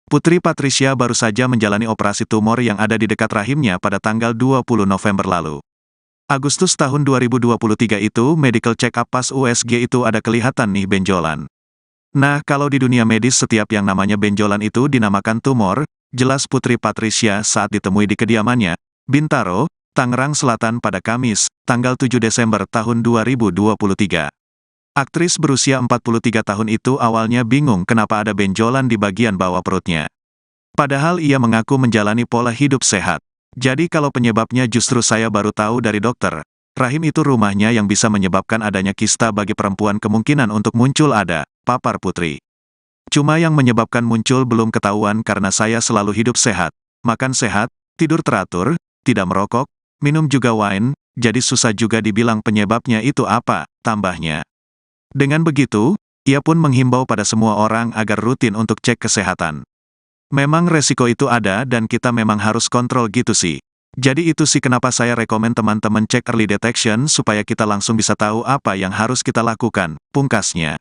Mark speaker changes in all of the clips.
Speaker 1: Putri Patricia baru saja menjalani operasi tumor yang ada di dekat rahimnya pada tanggal 20 November lalu. Agustus tahun 2023 itu, medical check-up pas USG itu ada kelihatan nih benjolan. Nah, kalau di dunia medis setiap yang namanya benjolan itu dinamakan tumor, jelas Putri Patricia saat ditemui di kediamannya, Bintaro, Tangerang Selatan pada Kamis, tanggal 7 Desember tahun 2023. Aktris berusia 43 tahun itu awalnya bingung kenapa ada benjolan di bagian bawah perutnya. Padahal ia mengaku menjalani pola hidup sehat. Jadi kalau penyebabnya justru saya baru tahu dari dokter. Rahim itu rumahnya yang bisa menyebabkan adanya kista bagi perempuan kemungkinan untuk muncul ada, papar Putri. Cuma yang menyebabkan muncul belum ketahuan karena saya selalu hidup sehat, makan sehat, tidur teratur, tidak merokok, minum juga wine, jadi susah juga dibilang penyebabnya itu apa, tambahnya. Dengan begitu, ia pun menghimbau pada semua orang agar rutin untuk cek kesehatan. Memang resiko itu ada dan kita memang harus kontrol gitu sih. Jadi itu sih kenapa saya rekomen teman-teman cek early detection supaya kita langsung bisa tahu apa yang harus kita lakukan, pungkasnya.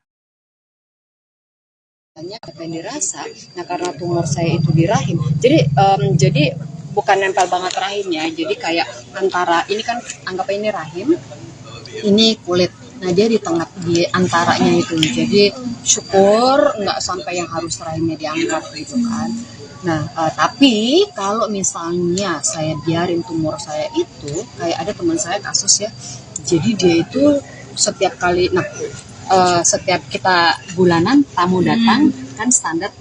Speaker 2: Apa yang dirasa, nah karena tumor saya itu di rahim, jadi bukan nempel banget rahimnya, jadi kayak antara, ini kan anggap ini rahim, ini kulit. Nah dia di tengah, di antaranya itu, jadi syukur nggak sampai yang harus rahimnya diangkat gitu kan. Nah tapi kalau misalnya saya biarin tumor saya itu, kayak ada teman saya kasus ya, jadi dia itu setiap kali, setiap kita bulanan tamu datang kan standar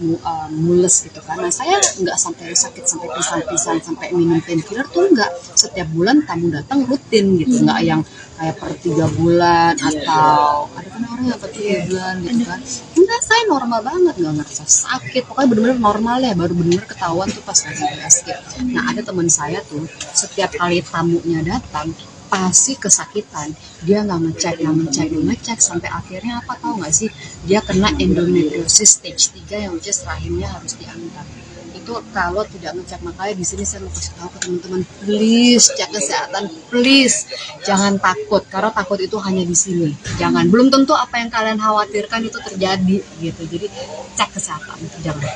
Speaker 2: mules gitu kan. Nah saya nggak sampai sakit sampai pisan-pisan sampai minum painkiller tuh nggak. Setiap bulan tamu datang rutin gitu, nggak yang kayak per 3 bulan atau ada kan orang yang per 3 bulan gitu kan. Enggak, saya normal banget, nggak ngerasa sakit, pokoknya bener-bener normal ya, baru bener-bener ketahuan tuh pas lagi USG. Nah ada teman saya tuh setiap kali tamunya datang pasti kesakitan, dia nggak ngecek sampai akhirnya apa tahu nggak sih, dia kena endometriosis stage 3 yang which is rahimnya harus diangkat. Itu kalau tidak ngecek, makanya di sini saya mau kasih tahu ke teman-teman, please cek kesehatan, please jangan takut, karena takut itu hanya di sini. Jangan, belum tentu apa yang kalian khawatirkan itu terjadi gitu. Jadi cek kesehatan itu jangan.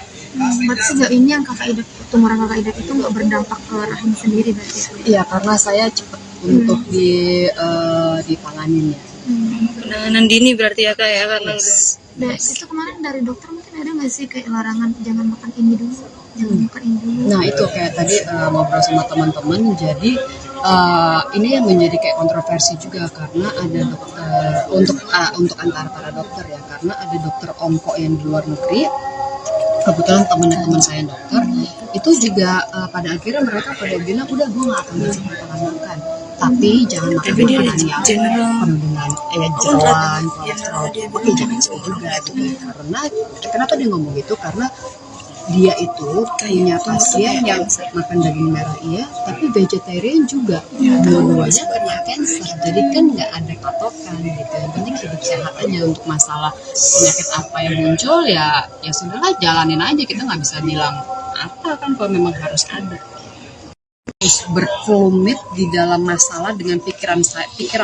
Speaker 3: Berarti sejauh ini yang kakak idap, tumor kakak idap itu nggak berdampak ke rahim sendiri berarti?
Speaker 2: Iya, karena saya cepat untuk ditanganin ya.
Speaker 3: Penanganan dini berarti ya kak ya, karena nah, itu kemarin dari dokter mungkin ada nggak sih kayak larangan jangan makan ini dulu, jangan makan ini dulu?
Speaker 2: Nah itu kayak tadi ngobrol sama teman-teman, jadi ini yang menjadi kayak kontroversi juga karena ada dokter untuk antara para dokter ya, karena ada dokter onko yang di luar negeri. Kebetulan teman-teman saya dokter itu juga pada akhirnya mereka pada bilang udah gue nggak akan makan, tapi jangan makan makanan yang penuh dengan jeroan, kolesterol. Oke, jangan juga gitu. Karena kenapa dia ngomong gitu? Karena dia itu punya pasien yang makan daging merah iya, tapi vegetarian juga, dua-duanya kena cancer. Jadi kan nggak ada patokan gitu. Yang penting hidup sehat aja. Untuk masalah penyakit apa yang muncul ya sudahlah, jalanin aja, kita nggak bisa bilang apa kan kalau memang harus ada. Berkelumit di dalam masalah dengan pikiran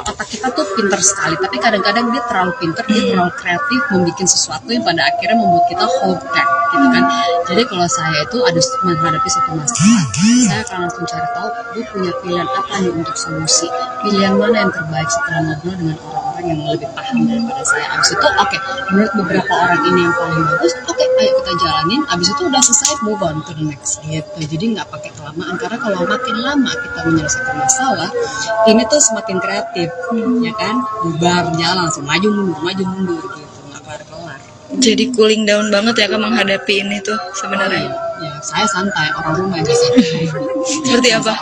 Speaker 2: otak kita tuh pinter sekali, tapi kadang-kadang dia terlalu pinter, dia terlalu kreatif membuat sesuatu yang pada akhirnya membuat kita hold back gitu kan. Jadi kalau saya itu ada menghadapi satu masalah, saya akan langsung cari tahu gue punya pilihan apa nih untuk solusi, pilihan mana yang terbaik setelah ngobrol dengan orang-orang yang lebih paham daripada saya. Abis itu menurut beberapa orang ini yang paling bagus, ayo kita jalanin, abis itu udah selesai, move on to the next gitu. Jadi nggak pakai kelamaan, karena kalau makin lama kita menyelesaikan masalah ini tuh semakin kreatif ya kan, bubar jalan langsung maju mundur gitu, nggak kelar.
Speaker 3: Jadi cooling down banget ya kak menghadapi ini tuh sebenarnya.
Speaker 2: Ya saya santai, orang rumah yang santai.
Speaker 3: Seperti apa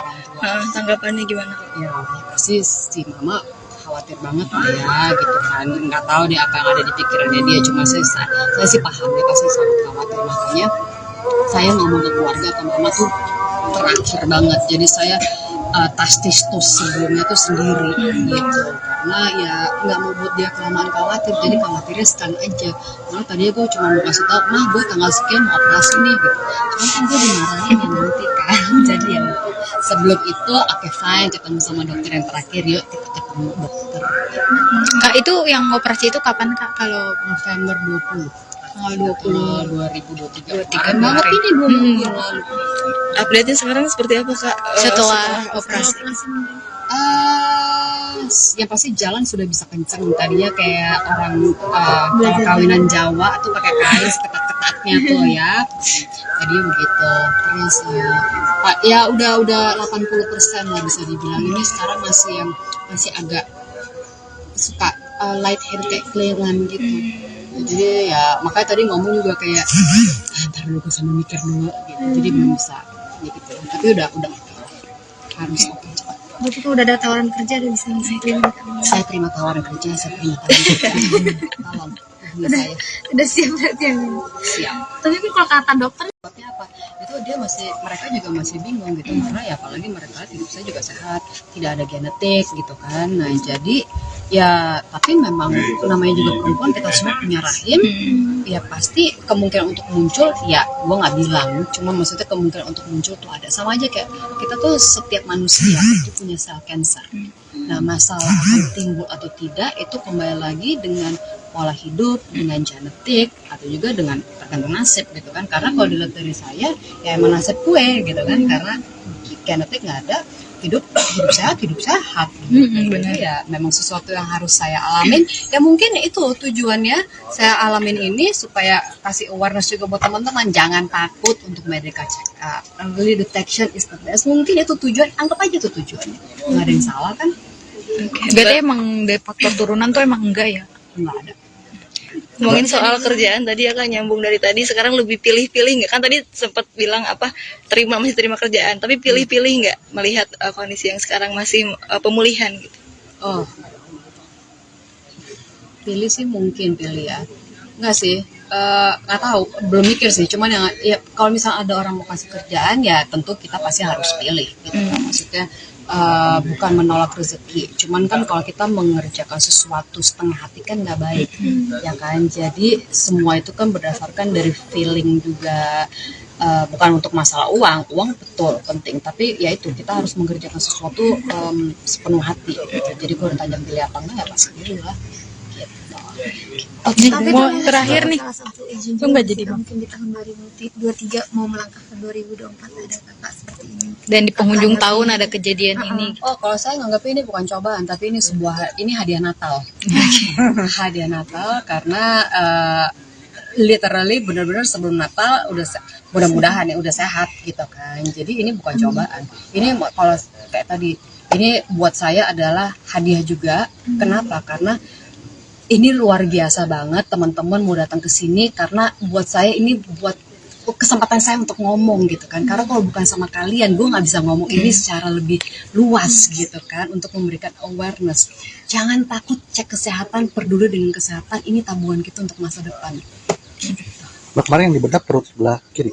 Speaker 3: tanggapannya gimana?
Speaker 2: Ya pasti si mama khawatir banget lah ya gitu kan, nggak tahu deh apa yang ada di pikirannya dia. Cuma saya sih paham, dia pasti sangat khawatir, makanya saya ngomong ke keluarga, ke mama tuh terakhir banget. Jadi saya tastis sebelumnya tuh sendiri gitu, karena ya nggak mau buat dia kelamaan khawatir. Jadi khawatirnya sekali aja. Nah tadinya gue cuma mau kasih tau, mah gue tanggal sekian mau operasi nih gitu, cuma kan gue dimarahin ya nanti kan. Jadi ya sebelum itu fine, ketemu sama dokter yang terakhir, yuk kita ketemu dokter.
Speaker 3: Kak itu yang operasi itu kapan kak? Kalau
Speaker 2: November 20. tanggal 20 2023.
Speaker 3: 23
Speaker 2: Banget
Speaker 3: kemarin.
Speaker 2: ini 2 minggu yang lalu.
Speaker 4: Update-nya sekarang seperti apa Kak?
Speaker 3: Setelah
Speaker 4: operasi.
Speaker 2: Yang pasti jalan sudah bisa kenceng. Tadinya kayak orang kalau kawinan Jawa tuh pakai kain seketat-ketatnya tuh ya. Tadinya begitu. Terus ya udah 80% lah bisa dibilang. Ini sekarang masih agak suka light hair kayak clearan gitu. Jadi ya makanya tadi ngomong juga kayak ntar dulu gue sambil mikir dulu gitu. Jadi belum bisa ya gitu. Tapi udah harus oke cepat.
Speaker 3: Berarti kalau udah ada tawaran kerja udah bisa terima kamu.
Speaker 2: Saya terima tawaran kerja, saya terima tawaran kerja. Tolong hubungi saya.
Speaker 3: Udah siap berarti ya.
Speaker 2: Siap.
Speaker 3: Tapi kan kalau kata dokter
Speaker 2: Sebabnya apa? Itu mereka juga masih bingung gitu karena ya apalagi mereka hidup saya juga sehat, tidak ada genetik gitu kan. Nah jadi ya tapi memang namanya juga perempuan kita semua punya rahim, ya pasti kemungkinan untuk muncul ya gue nggak bilang, cuma maksudnya kemungkinan untuk muncul tuh ada. Sama aja kayak kita tuh setiap manusia itu punya sel cancer. Nah masalah akan timbul atau tidak itu kembali lagi dengan pola hidup, dengan genetik atau juga dengan tergantung nasib gitu kan. Karena kalau dilihat dari saya ya emang nasib gue gitu kan, karena genetik nggak ada, hidup sehat gitu.
Speaker 4: Benar.
Speaker 2: Ya memang sesuatu yang harus saya alamin ya, mungkin itu tujuannya saya alamin ini supaya kasih awareness juga buat teman-teman, jangan takut untuk medical check up, early detection is the best. Mungkin itu tujuan, anggap aja itu tujuannya, nggak ada yang salah kan.
Speaker 3: berarti emang dari faktor turunan tuh emang enggak ya?
Speaker 2: Nggak ada.
Speaker 4: Ngomongin soal kerjaan tadi ya Kak, nyambung dari tadi, sekarang lebih pilih-pilih nggak? Kan tadi sempat bilang apa, masih terima kerjaan, tapi pilih-pilih nggak melihat kondisi yang sekarang masih pemulihan gitu?
Speaker 2: Oh, pilih sih mungkin pilih ya, nggak sih, nggak tahu, belum mikir sih. Cuman yang ya kalau misalnya ada orang mau kasih kerjaan ya tentu kita pasti harus pilih gitu kan. Maksudnya bukan menolak rezeki, cuman kan kalau kita mengerjakan sesuatu setengah hati kan nggak baik, ya kan. Jadi semua itu kan berdasarkan dari feeling juga. Bukan untuk masalah uang betul penting, tapi ya itu kita harus mengerjakan sesuatu sepenuh hati gitu. Jadi kalau ditanya pilih apa enggak ya pasti pilih lah gitu.
Speaker 3: Tapi
Speaker 4: Mau terakhir nih,
Speaker 3: salah satu izin
Speaker 4: itu nggak jadi
Speaker 3: mungkin di tahun 2023 mau melangkah ke 2024 ada kakak seperti ini.
Speaker 4: Dan di penghujung tahun ada kejadian ini.
Speaker 2: Oh, kalau saya nganggap ini bukan cobaan, tapi ini hadiah Natal. Hadiah Natal karena literally benar-benar sebelum Natal mudah-mudahan ya udah sehat gitu kan. Jadi ini bukan cobaan. Ini kalau kayak tadi, ini buat saya adalah hadiah juga. Kenapa? Karena ini luar biasa banget teman-teman mau datang ke sini, karena buat saya ini buat kesempatan saya untuk ngomong gitu kan. Karena kalau bukan sama kalian gue nggak bisa ngomong ini secara lebih luas gitu kan, untuk memberikan awareness. Jangan takut cek kesehatan, peduli dengan kesehatan, ini tabungan kita untuk masa depan.
Speaker 5: Mbak, kemarin yang dibedah perut sebelah kiri.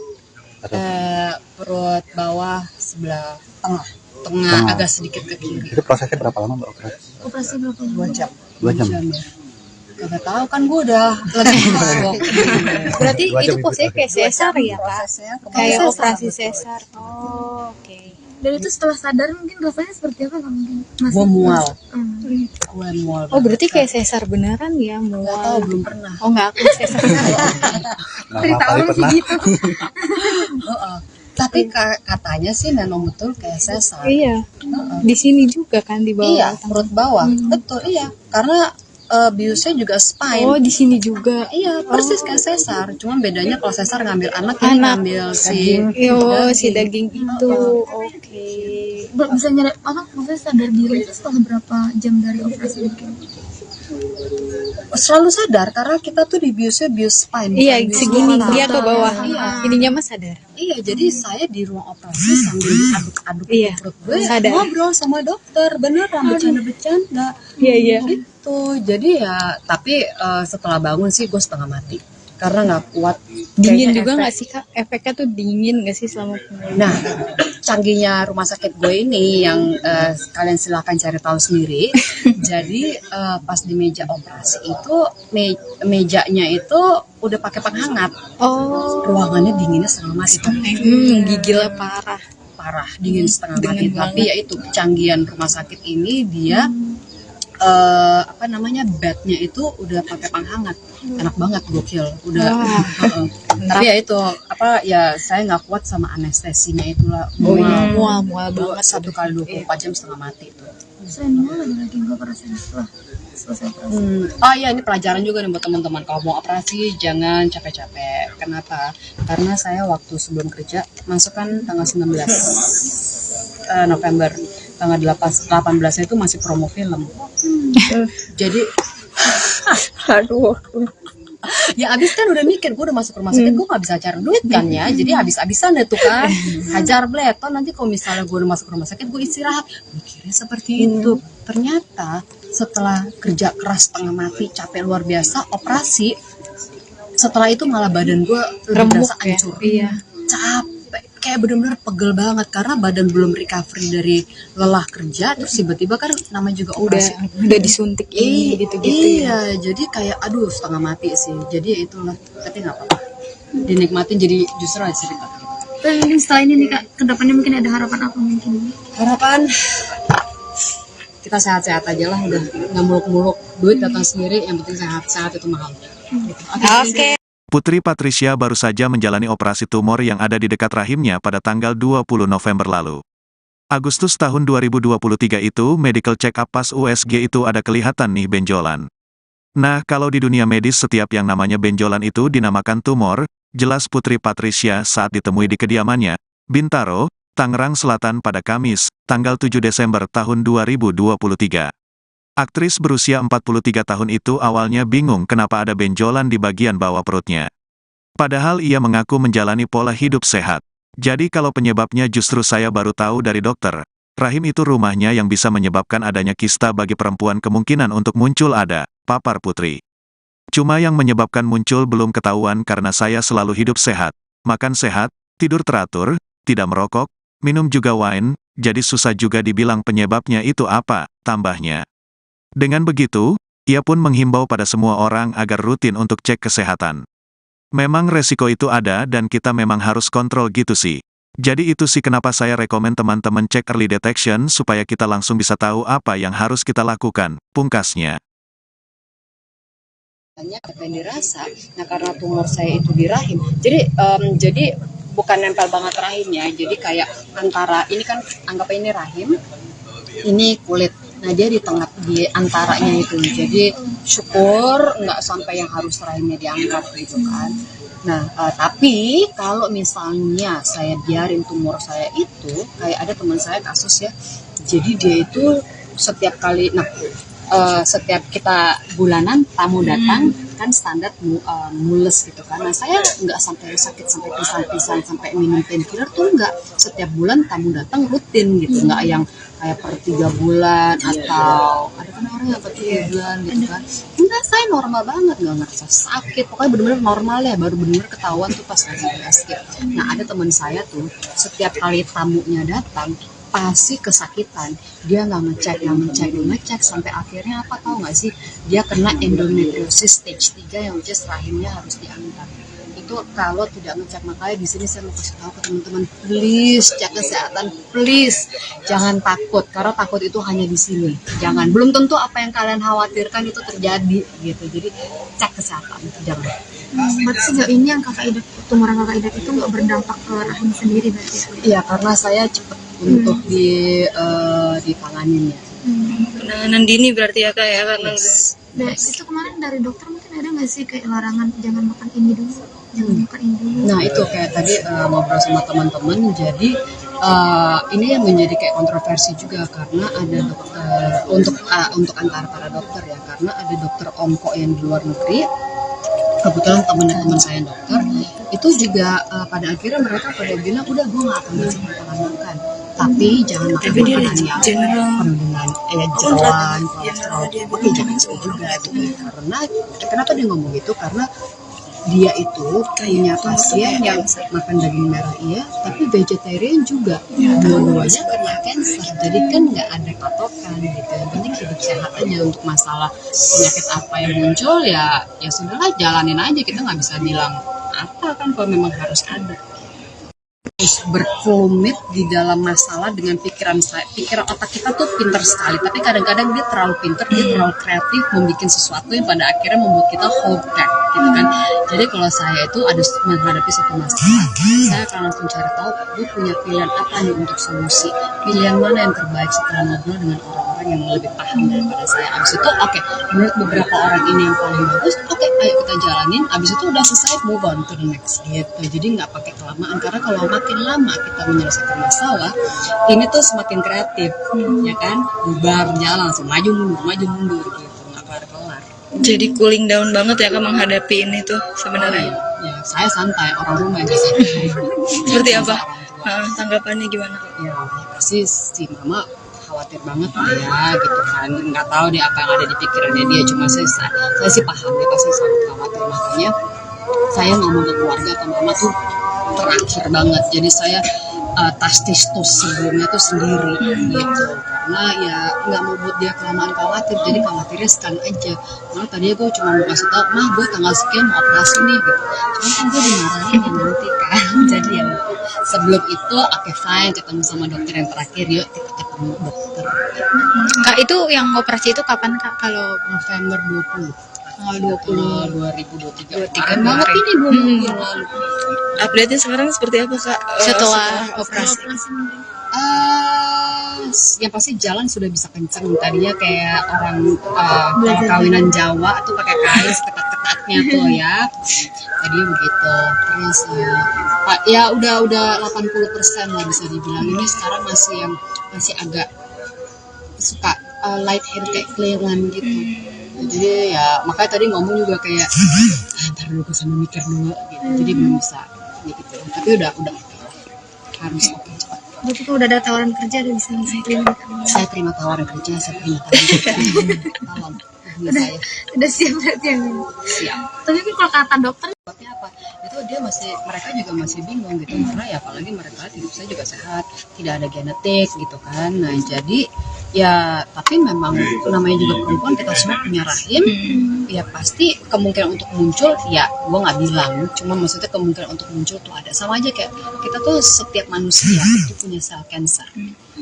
Speaker 2: Perut bawah sebelah tengah agak sedikit ke kiri.
Speaker 5: Itu prosesnya berapa lama Mbak operasi?
Speaker 3: Operasi berapa
Speaker 2: 2 jam.
Speaker 5: 2 jam.
Speaker 2: Ya. Gak tahu kan gue udah lagi masuk.
Speaker 4: Berarti
Speaker 5: 2 jam
Speaker 4: itu
Speaker 5: ibu.
Speaker 4: posisinya kayak sesar ya Kak?
Speaker 2: Prosesnya
Speaker 4: Kayak
Speaker 2: sesar,
Speaker 4: operasi
Speaker 2: betul.
Speaker 4: sesar. Oh, oke.
Speaker 3: Dan itu setelah sadar mungkin rasanya seperti apa Kak mungkin?
Speaker 2: Gue mual.
Speaker 3: Hmm.
Speaker 2: Gue mual.
Speaker 4: Oh, berarti kayak sesar beneran ya,
Speaker 2: Gak tahu,
Speaker 4: mual.
Speaker 2: belum pernah.
Speaker 4: Oh, enggak, aku sesar.
Speaker 5: Cerita kali pernah.
Speaker 2: Heeh. Tapi katanya sih memang betul kayak sesar.
Speaker 4: Iya.
Speaker 2: Heeh.
Speaker 4: Di sini juga kan di bawah.
Speaker 2: Iya, perut bawah. Betul, iya. Karena biusnya juga spine.
Speaker 4: Oh, di sini juga.
Speaker 2: Iya, persis kayak sesar. Cuman bedanya kalau sesar ngambil anak, ini ngambil si
Speaker 4: Oh, si daging itu. Oke.
Speaker 3: Bisa nyari apa maksudnya sadar diri itu setelah berapa jam dari operasi mungkin?
Speaker 2: selalu sadar karena kita tuh di biusnya bius spine.
Speaker 4: Iya,
Speaker 2: bukan bius
Speaker 4: segini
Speaker 2: kepala.
Speaker 4: dia ke bawah.
Speaker 2: Iya.
Speaker 4: Ininya mah sadar.
Speaker 2: Iya, jadi saya di ruang operasi sambil diaduk-aduk
Speaker 4: Iya,
Speaker 2: perut gue,
Speaker 4: sadar.
Speaker 2: ngobrol sama dokter, beneran bercanda-bercanda.
Speaker 4: Iya, iya.
Speaker 2: Gitu. Jadi ya, tapi setelah bangun sih gue setengah mati karena nggak kuat.
Speaker 4: Dingin
Speaker 2: Kayaknya
Speaker 4: juga
Speaker 2: efek.
Speaker 4: nggak sih Kak? Efeknya tuh dingin nggak sih selama pemulihan?
Speaker 2: Nah, canggihnya rumah sakit gue ini yang kalian silahkan cari tahu sendiri. Jadi pas di meja operasi itu mejanya itu udah pakai penghangat.
Speaker 4: Oh,
Speaker 2: Ruangannya dinginnya setengah mati.
Speaker 4: gigilnya parah.
Speaker 2: Parah, dingin setengah mati.
Speaker 4: Dingin
Speaker 2: Tapi ya itu kecanggihan rumah sakit ini dia apa namanya, bednya itu udah pakai penghangat, enak banget, gokil, udah. Heeh. Tapi ya itu apa ya, saya nggak kuat sama anestesinya itulah.
Speaker 3: mual
Speaker 2: banget, 1 kali 24 jam setengah mati itu.
Speaker 3: selain mual ada lagi nggak perasaan setelah selesai operasi?
Speaker 2: Oh iya, ini pelajaran juga nih buat teman-teman. Kalau mau operasi jangan capek-capek. Kenapa? Karena saya waktu sebelum kerja masuk kan tanggal 19 November, tanggal 18 itu masih promo film. Jadi
Speaker 4: Aduh.
Speaker 2: ya abis kan udah mikir, gue udah masuk rumah sakit, gue gak bisa cari duit kan ya, jadi habis-habisan deh tuh kan, hajar bleton. Nanti kalau misalnya gue udah masuk rumah sakit, gue istirahat. Mikirnya seperti itu. Ternyata setelah kerja keras setengah mati, capek luar biasa, operasi, setelah itu malah badan gue lebih berasa hancur. Capek, kayak bener-bener pegel banget, karena badan belum recovery dari lelah kerja, terus tiba-tiba kan namanya juga operasi.
Speaker 3: Udah disuntik ini gitu-gitu ya.
Speaker 2: Iya, jadi kayak aduh setengah mati sih. Jadi ya itulah, tapi nggak apa-apa. Dinikmatin, jadi justru ada cerita.
Speaker 3: Tapi mungkin setelah ini nih Kak, kedepannya mungkin ada harapan apa mungkin?
Speaker 2: Harapan kita sehat-sehat aja lah, udah nggak muluk-muluk. Duit datang sendiri, yang penting sehat itu mahal. Gitu. Oke.
Speaker 1: Putri Patricia baru saja menjalani operasi tumor yang ada di dekat rahimnya pada tanggal 20 November lalu. Agustus tahun 2023 itu, medical check-up pas USG itu ada kelihatan nih benjolan. Nah, kalau di dunia medis setiap yang namanya benjolan itu dinamakan tumor, jelas Putri Patricia saat ditemui di kediamannya, Bintaro, Tangerang Selatan pada Kamis, tanggal 7 Desember tahun 2023. Aktris berusia 43 tahun itu awalnya bingung kenapa ada benjolan di bagian bawah perutnya. Padahal ia mengaku menjalani pola hidup sehat. Jadi kalau penyebabnya justru saya baru tahu dari dokter. Rahim itu rumahnya yang bisa menyebabkan adanya kista bagi perempuan kemungkinan untuk muncul ada, papar Putri. Cuma yang menyebabkan muncul belum ketahuan karena saya selalu hidup sehat, makan sehat, tidur teratur, tidak merokok, minum juga wine, jadi susah juga dibilang penyebabnya itu apa, tambahnya. Dengan begitu, ia pun menghimbau pada semua orang agar rutin untuk cek kesehatan. Memang resiko itu ada dan kita memang harus kontrol gitu sih. Jadi itu sih kenapa saya rekomen teman-teman cek early detection supaya kita langsung bisa tahu apa yang harus kita lakukan, pungkasnya.
Speaker 2: Banyak apa yang dirasa, nah karena tumor saya itu di rahim, jadi bukan nempel banget rahimnya, jadi kayak antara, ini kan anggap ini rahim, ini kulit. Nah dia di tengah, di antaranya itu, jadi syukur nggak sampai yang harus rahimnya diangkat gitu kan. Nah tapi kalau misalnya saya biarin tumor saya itu, kayak ada teman saya kasus ya, jadi dia itu setiap kali, setiap kita bulanan tamu datang kan standar mules gitu kan. Nah saya nggak sampai sakit sampai pisan-pisan sampai minum painkiller tuh nggak. Setiap bulan tamu datang rutin gitu, nggak yang kayak per 3 bulan atau ada kan orang yang per 3 bulan gitu kan. Enggak, saya normal banget, nggak ngerasa sakit, pokoknya bener-bener normal ya, baru bener-bener ketahuan tuh pas lagi sakit. Nah ada teman saya tuh setiap kali tamunya datang pasti kesakitan, dia nggak ngecek sampai akhirnya apa, tahu nggak sih, dia kena endometriosis stage 3 yang which is rahimnya harus diangkat. Itu kalau tidak ngecek. Makanya di sini saya mau kasih tahu ke teman-teman, please cek kesehatan, please jangan takut, karena takut itu hanya di sini. Jangan, belum tentu apa yang kalian khawatirkan itu terjadi gitu. Jadi cek kesehatan, jangan.
Speaker 3: Berarti sejauh ini yang Kakak Ida, tumor yang Kakak Ida itu nggak berdampak ke rahim sendiri berarti ya?
Speaker 2: Iya, karena saya cepet untuk ditanganin ya.
Speaker 4: Penanganan dini berarti ya Kak ya, karena
Speaker 3: Nah, itu kemarin dari dokter mungkin ada nggak sih kayak larangan jangan makan ini dulu, jangan makan ini dulu?
Speaker 2: Nah itu kayak tadi ngobrol sama teman-teman, jadi ini yang menjadi kayak kontroversi juga, karena ada dokter untuk antara para dokter ya, karena ada dokter onko yang di luar negeri, kebetulan teman-teman saya dokter, itu juga pada akhirnya mereka pada bilang udah gue nggak akan bisa makan, tapi jangan makan makanan yang penuh dengan jeroan, kolesterol, oke jangan itu juga gitu. Karena kenapa dia ngomong gitu, karena dia itu punya pasien yang makan daging merah iya, tapi vegetarian juga, dua-duanya kena cancer, jadi kan nggak ada patokan gitu. Yang penting hidup sehat aja. Untuk masalah penyakit apa yang muncul ya sudahlah, jalanin aja, kita nggak bisa bilang apa kan kalau memang harus ada. berkelumit di dalam masalah dengan pikiran otak kita tuh pinter sekali, tapi kadang-kadang dia terlalu pinter, dia terlalu kreatif membuat sesuatu yang pada akhirnya membuat kita hold back gitu kan. Jadi kalau saya itu ada menghadapi suatu masalah, saya akan langsung cari tahu gue punya pilihan apa nih untuk solusi, pilihan mana yang terbaik setelah ngobrol dengan orang-orang yang lebih paham daripada saya. Abis itu oke, menurut beberapa orang ini yang paling bagus, oke, ayo kita jalanin. Abis itu udah selesai, move on to the next gitu. Jadi nggak pakai kelamaan, karena kalau makin lama kita menyelesaikan masalah ini tuh semakin kreatif, ya kan, bubar jalan langsung maju mundur gitu, nggak kelar.
Speaker 4: Jadi cooling down banget ya Kak menghadapi ini tuh sebenarnya.
Speaker 2: Ya, saya santai, orang rumah aja santai.
Speaker 4: Seperti apa? Tanggapannya gimana?
Speaker 2: Ya pasti si mama khawatir banget lah ya gitu kan, nggak tahu deh apa yang ada di pikirannya dia. Cuma saya sih paham dia pasti sangat khawatir, makanya saya ngomong ke keluarga ke mama tuh terakhir banget. Jadi saya tastis sebelumnya tuh sendiri gitu, karena ya nggak mau buat dia kelamaan khawatir. Jadi khawatirnya sekali aja. Malah tadi gue cuma mau kasih tau, mah gue tanggal sekian mau operasi nih gitu. Cuma kan gue dimarahin ya nanti kan. Jadi ya sebelum itu oke fine, ketemu sama dokter yang terakhir, yuk kita ketemu dokter.
Speaker 3: Kak, itu yang operasi itu kapan Kak? Kalau
Speaker 2: November 20
Speaker 3: tanggal
Speaker 2: 2023 kemarin banget ini 2 minggu lalu.
Speaker 4: Update-nya sekarang seperti apa Kak?
Speaker 3: setelah operasi.
Speaker 2: Yang pasti jalan sudah bisa kenceng. Tadinya kayak orang kawinan Jawa tuh pakai kain seketat-ketatnya tuh ya. Tadinya begitu. Terus ya udah 80% lah bisa dibilang. Ini sekarang masih agak suka light hair kayak clearan gitu. Jadi ya makanya tadi ngomong juga kayak ntar dulu gue sambil mikir dulu gitu. Jadi belum bisa gitu. Tapi udah harus cepat.
Speaker 3: Berarti tuh udah ada tawaran kerja, udah bisa terima.
Speaker 2: Saya terima tawaran kerja, saya terima tawaran kerja. Tolong hubungi saya.
Speaker 3: Udah siap berarti yang
Speaker 2: Siap.
Speaker 3: Tapi kan kalau kata dokter
Speaker 2: Sebabnya apa? Itu mereka juga masih bingung gitu, karena ya apalagi mereka hidup saya juga sehat, tidak ada genetik gitu kan. Nah jadi ya tapi memang namanya juga perempuan, kita semua punya rahim, ya pasti kemungkinan untuk muncul ya gue nggak bilang, cuma maksudnya kemungkinan untuk muncul tuh ada. Sama aja kayak kita tuh setiap manusia itu punya sel cancer.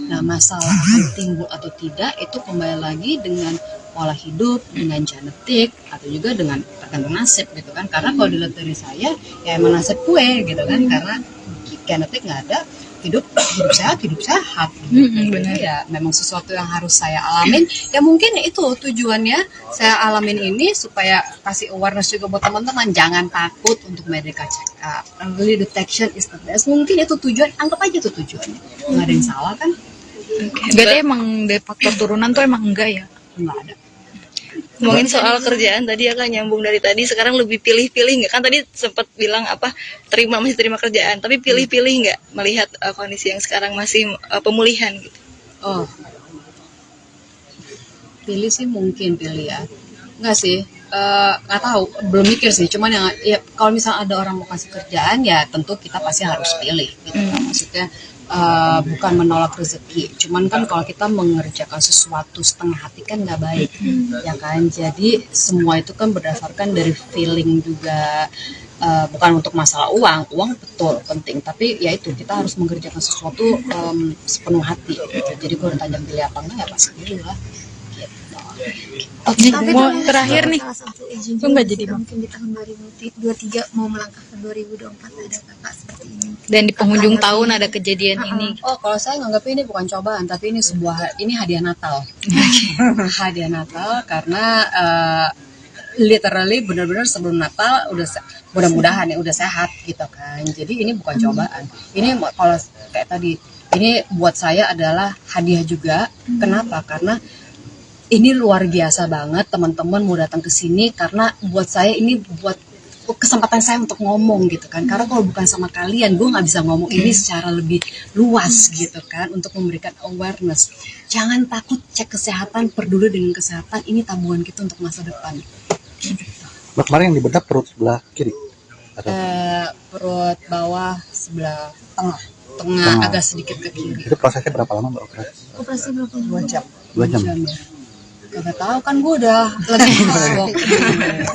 Speaker 2: Nah masalah akan timbul atau tidak itu kembali lagi dengan pola hidup, dengan genetik, atau juga dengan tergantung nasib gitu kan. Karena kalau dilihat dari saya ya emang nasib gue gitu kan, karena genetik nggak ada, hidup sehat gitu. Jadi ya memang sesuatu yang harus saya alamin. Ya mungkin itu tujuannya saya alamin ini supaya kasih awareness juga buat teman-teman, jangan takut untuk medical check up. Early detection is the best. Mungkin itu tujuan, anggap aja itu tujuannya. Nggak ada yang salah kan?
Speaker 3: berarti emang dari faktor turunan tuh emang enggak ya?
Speaker 2: Nggak ada.
Speaker 4: Ngomongin soal kerjaan tadi ya Kak, nyambung dari tadi, sekarang lebih pilih-pilih nggak? Kan tadi sempat bilang masih terima kerjaan, tapi pilih-pilih nggak melihat kondisi yang sekarang masih pemulihan gitu?
Speaker 2: Oh, pilih sih mungkin pilih ya. Enggak sih, nggak tahu, belum mikir sih. Cuman ya kalau misalnya ada orang mau kasih kerjaan ya tentu kita pasti harus pilih gitu kan. Maksudnya bukan menolak rezeki. Cuman kan kalau kita mengerjakan sesuatu setengah hati kan nggak baik, ya kan. Jadi semua itu kan berdasarkan dari feeling juga. Bukan untuk masalah uang betul penting, tapi ya itu kita harus mengerjakan sesuatu sepenuh hati gitu. Jadi kalau ditanya pilih apa enggak ya pasti pilih lah gitu.
Speaker 3: Tapi
Speaker 4: Mau terakhir nih,
Speaker 3: salah satu izin
Speaker 4: itu nggak jadi
Speaker 3: mungkin di tahun 2023 mau melangkah ke 2024 ada kakak seperti ini.
Speaker 4: dan di penghujung tahun ada kejadian ini.
Speaker 2: Oh, kalau saya nganggap ini bukan cobaan, tapi ini hadiah Natal. Hadiah Natal karena literally benar-benar sebelum Natal mudah-mudahan ya udah sehat gitu kan. Jadi ini bukan cobaan. Ini kalau kayak tadi, ini buat saya adalah hadiah juga. Kenapa? Karena ini luar biasa banget teman-teman mau datang ke sini, karena buat saya ini buat kesempatan saya untuk ngomong gitu kan. Karena kalau bukan sama kalian gue nggak bisa ngomong ini secara lebih luas gitu kan, untuk memberikan awareness. Jangan takut cek kesehatan, peduli dengan kesehatan, ini tabungan kita untuk masa depan.
Speaker 5: Mbak, kemarin yang dibedah perut sebelah kiri.
Speaker 2: Perut bawah sebelah tengah agak sedikit ke kiri.
Speaker 5: Itu prosesnya berapa lama Mbak operasi?
Speaker 3: Operasi berapa?
Speaker 2: 2 jam.
Speaker 5: 2 jam.
Speaker 2: Ya. Kagak tahu kan gue udah lagi masuk.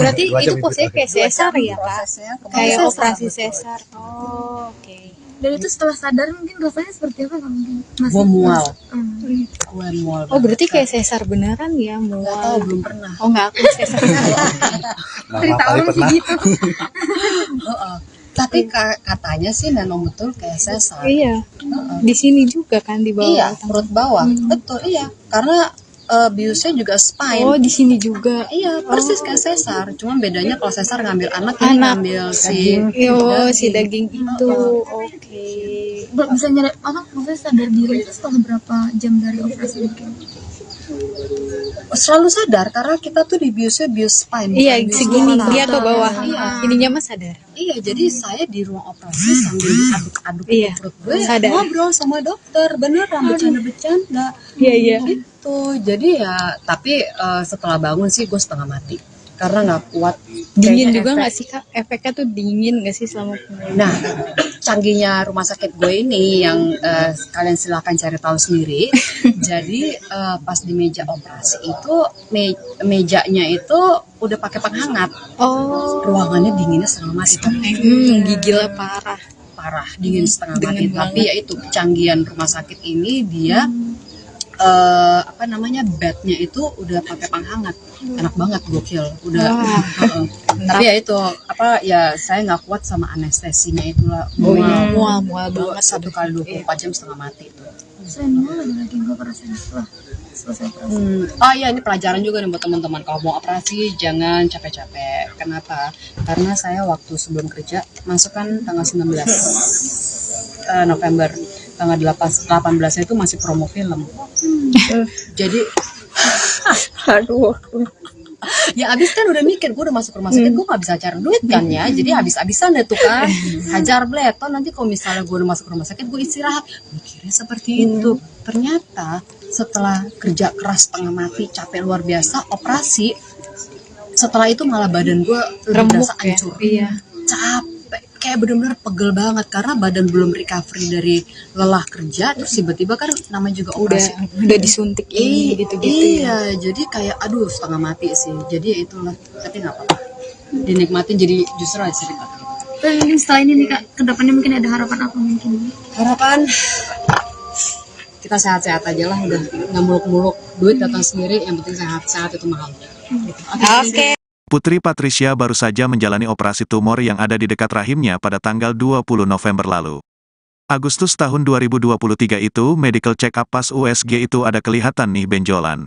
Speaker 3: Berarti
Speaker 5: Dua
Speaker 3: itu
Speaker 5: jam
Speaker 3: posisinya kayak sesar ya kak?
Speaker 2: Prosesnya
Speaker 3: Kayak
Speaker 2: sesar,
Speaker 3: operasi
Speaker 2: betul.
Speaker 3: sesar. Oh, oke.
Speaker 6: Dan itu setelah sadar mungkin rasanya seperti apa, nggak mungkin?
Speaker 2: Gue mual,
Speaker 6: Hmm.
Speaker 2: gue mual.
Speaker 3: Oh berarti
Speaker 2: banget.
Speaker 3: kayak sesar beneran ya
Speaker 2: Nggak tahu,
Speaker 3: mual?
Speaker 2: belum pernah.
Speaker 3: Oh nggak aku sesar.
Speaker 5: Nggak
Speaker 6: Cerita
Speaker 5: kali
Speaker 6: orang sih
Speaker 5: pernah.
Speaker 6: gitu.
Speaker 2: Heeh. Tapi katanya sih memang betul kayak sesar.
Speaker 3: Iya. Di sini juga kan di bawah.
Speaker 2: Iya, perut bawah. Betul, iya. Karena biusnya juga spine.
Speaker 3: Oh di sini juga.
Speaker 2: Iya, persis kayak sesar. Cuma bedanya kalau sesar ngambil anak, ini
Speaker 3: Anak.
Speaker 2: ngambil si
Speaker 3: Yo si daging itu. Oke.
Speaker 6: Bisa nyadar apa? Maksudnya sadar diri itu setelah berapa jam dari operasi mungkin?
Speaker 2: selalu sadar karena kita tuh di biusnya bius spine.
Speaker 3: Iya
Speaker 2: bukan bius
Speaker 3: segini
Speaker 2: kepala.
Speaker 3: dia ke bawah.
Speaker 2: Iya.
Speaker 3: Ininya mah sadar.
Speaker 2: Iya, jadi saya di ruang operasi sambil diaduk-aduk
Speaker 3: Iya,
Speaker 2: perut gue,
Speaker 3: sadar.
Speaker 2: ngobrol sama dokter, beneran bercanda-bercanda.
Speaker 3: Iya iya.
Speaker 2: Gitu. Jadi ya, tapi setelah bangun sih gue setengah mati karena nggak kuat.
Speaker 3: Dingin
Speaker 2: Kayaknya
Speaker 3: juga
Speaker 2: efek.
Speaker 3: nggak sih kak? Efeknya tuh dingin nggak sih selama pemulihan?
Speaker 2: Nah, canggihnya rumah sakit gue ini yang kalian silahkan cari tahu sendiri. Jadi pas di meja operasi itu mejanya itu udah pakai penghangat.
Speaker 3: Oh.
Speaker 2: Ruangannya dinginnya setengah mati.
Speaker 3: Gigilnya parah.
Speaker 2: Parah, dingin setengah mati.
Speaker 3: Dingin
Speaker 2: Tapi ya itu kecanggihan rumah sakit ini dia apa namanya bednya itu udah pakai penghangat, enak banget, gokil, udah.
Speaker 3: Wah.
Speaker 2: Heeh. Tapi ya itu apa ya saya nggak kuat sama anestesinya itulah.
Speaker 3: Oh iya. Mual banget.
Speaker 2: 1 kali 24 jam setengah mati itu.
Speaker 6: Selain mual ada lagi nggak perasaan setelah selesai operasi?
Speaker 2: Oh iya, ini pelajaran juga nih buat teman-teman, kalau mau operasi jangan capek-capek. Kenapa? Karena saya waktu sebelum kerja masuk kan tanggal 19 November, tanggal 18 itu masih promo film. Jadi
Speaker 3: Aduh.
Speaker 2: ya abis kan udah mikir gue udah masuk rumah sakit, gue nggak bisa cari duit kan ya, jadi habis-habisan deh tuh kan, hajar bleton. Nanti kalau misalnya gue udah masuk rumah sakit gue istirahat, mikirnya seperti itu. Ternyata setelah kerja keras setengah mati, capek luar biasa, operasi, setelah itu malah badan gue
Speaker 3: Remuk
Speaker 2: berasa
Speaker 3: ya?
Speaker 2: hancur,
Speaker 3: Iya.
Speaker 2: capek, kayak bener-bener pegel banget karena badan belum recovery dari lelah kerja, terus tiba-tiba kan namanya juga operasi.
Speaker 3: Udah disuntik ini gitu-gitu ya.
Speaker 2: Iya, jadi kayak aduh setengah mati sih. Jadi ya itulah, tapi nggak apa-apa. Dinikmatin, jadi justru ada cerita.
Speaker 6: Tapi mungkin setelah ini nih kak, kedepannya mungkin ada harapan apa mungkin?
Speaker 2: Harapan kita sehat-sehat aja lah, udah nggak muluk-muluk. Duit datang sendiri, yang penting sehat itu mahal.
Speaker 3: Oke.
Speaker 1: Putri Patricia baru saja menjalani operasi tumor yang ada di dekat rahimnya pada tanggal 20 November lalu. Agustus tahun 2023 itu, medical check-up pas USG itu ada kelihatan nih benjolan.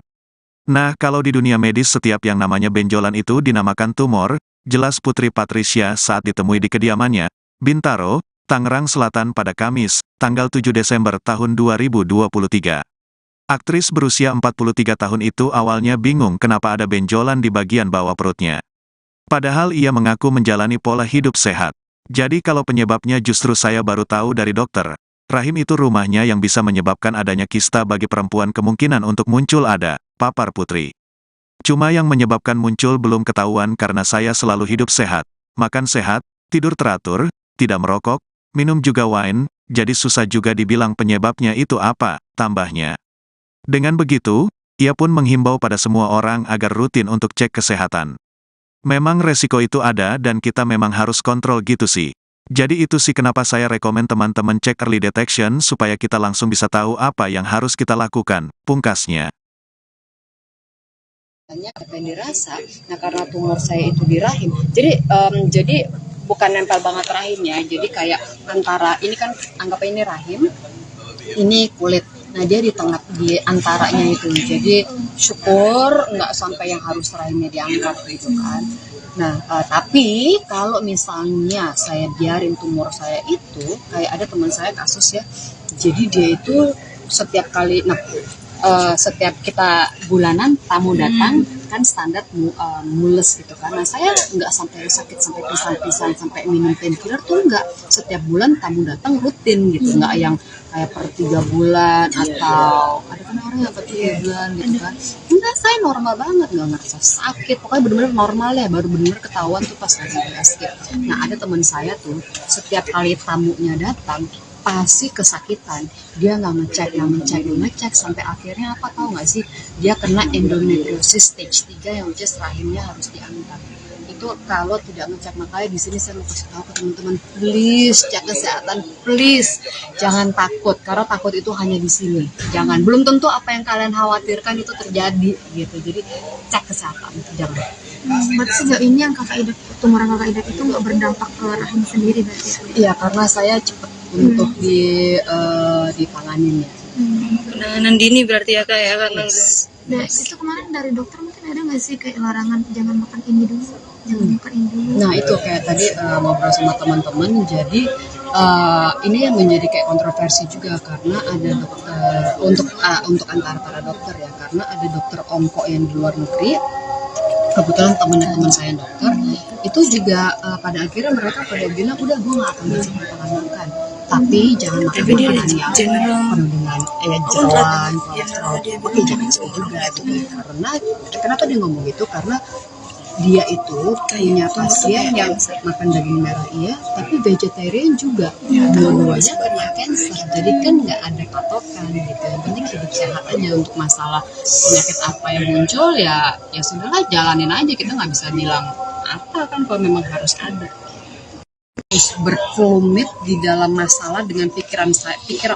Speaker 1: Nah, kalau di dunia medis setiap yang namanya benjolan itu dinamakan tumor, jelas Putri Patricia saat ditemui di kediamannya, Bintaro, Tangerang Selatan pada Kamis, tanggal 7 Desember tahun 2023. Aktris berusia 43 tahun itu awalnya bingung kenapa ada benjolan di bagian bawah perutnya. Padahal ia mengaku menjalani pola hidup sehat. Jadi kalau penyebabnya justru saya baru tahu dari dokter. Rahim itu rumahnya yang bisa menyebabkan adanya kista bagi perempuan, kemungkinan untuk muncul ada, papar Putri. Cuma yang menyebabkan muncul belum ketahuan karena saya selalu hidup sehat, makan sehat, tidur teratur, tidak merokok, minum juga wine, jadi susah juga dibilang penyebabnya itu apa, tambahnya. Dengan begitu, ia pun menghimbau pada semua orang agar rutin untuk cek kesehatan. Memang resiko itu ada dan kita memang harus kontrol gitu sih. Jadi itu sih kenapa saya rekomen teman-teman cek early detection supaya kita langsung bisa tahu apa yang harus kita lakukan, pungkasnya.
Speaker 2: Banyak apa yang dirasa. Nah karena tumor saya itu di rahim, jadi bukan nempel banget rahimnya, jadi kayak antara ini kan anggap ini rahim, ini kulit. Nah dia di tengah, di antaranya itu, jadi syukur nggak sampai yang harus rahimnya diangkat gitu kan. Nah tapi kalau misalnya saya biarin tumor saya itu, kayak ada teman saya kasus ya, jadi dia itu setiap kali, setiap kita bulanan tamu datang kan standar mules gitu kan. Nah saya nggak sampai sakit sampai pisan-pisan sampai minum painkiller tuh nggak. Setiap bulan tamu datang rutin gitu, nggak yang kayak per 3 bulan atau ada kan orang yang per 3 bulan gitu kan. Enggak, saya normal banget, nggak ngerasa sakit, pokoknya bener-bener normal ya, baru bener-bener ketahuan tuh pas lagi USG. Nah ada teman saya tuh setiap kali tamunya datang pasti kesakitan. Dia nggak ngecek sampai akhirnya apa, tahu nggak sih, dia kena endometriosis stage 3 yang which is rahimnya harus diangkat. Itu kalau tidak ngecek. Makanya di sini saya mau kasih tahu ke teman-teman, please cek kesehatan, please jangan takut, karena takut itu hanya di sini. Jangan, belum tentu apa yang kalian khawatirkan itu terjadi gitu. Jadi cek kesehatan, jangan.
Speaker 6: Berarti sejauh ini yang kakak idap, tumor yang kakak idap itu nggak berdampak ke rahim sendiri berarti ya?
Speaker 2: Iya, karena saya cepat untuk ditanganin ya.
Speaker 4: Penanganan dini berarti ya kak ya, karena
Speaker 6: Nah, itu kemarin dari dokter mungkin ada nggak sih kayak larangan jangan makan ini dulu, jangan makan ini dulu?
Speaker 2: Nah itu kayak tadi ngobrol sama teman-teman, jadi ini yang menjadi kayak kontroversi juga, karena ada dokter untuk antara para dokter ya, karena ada dokter onko yang di luar negeri, kebetulan teman saya dokter, itu juga pada akhirnya mereka pada bilang udah gue nggak akan ngasih makan, tapi jangan makan makanan yang penuh dengan jeroan, kolesterol. Oke, jangan seperti juga itu. Karena kenapa dia ngomong gitu? Karena dia itu punya pasien yang makan daging merah iya, tapi vegetarian juga, dua-duanya kena cancer. Jadi kan nggak ada patokan gitu. Yang penting hidup sehat aja. Untuk masalah penyakit apa yang muncul ya sudahlah, jalanin aja. Kita nggak bisa bilang apa kan kalau memang harus ada. Berkelumit di dalam masalah dengan pikiran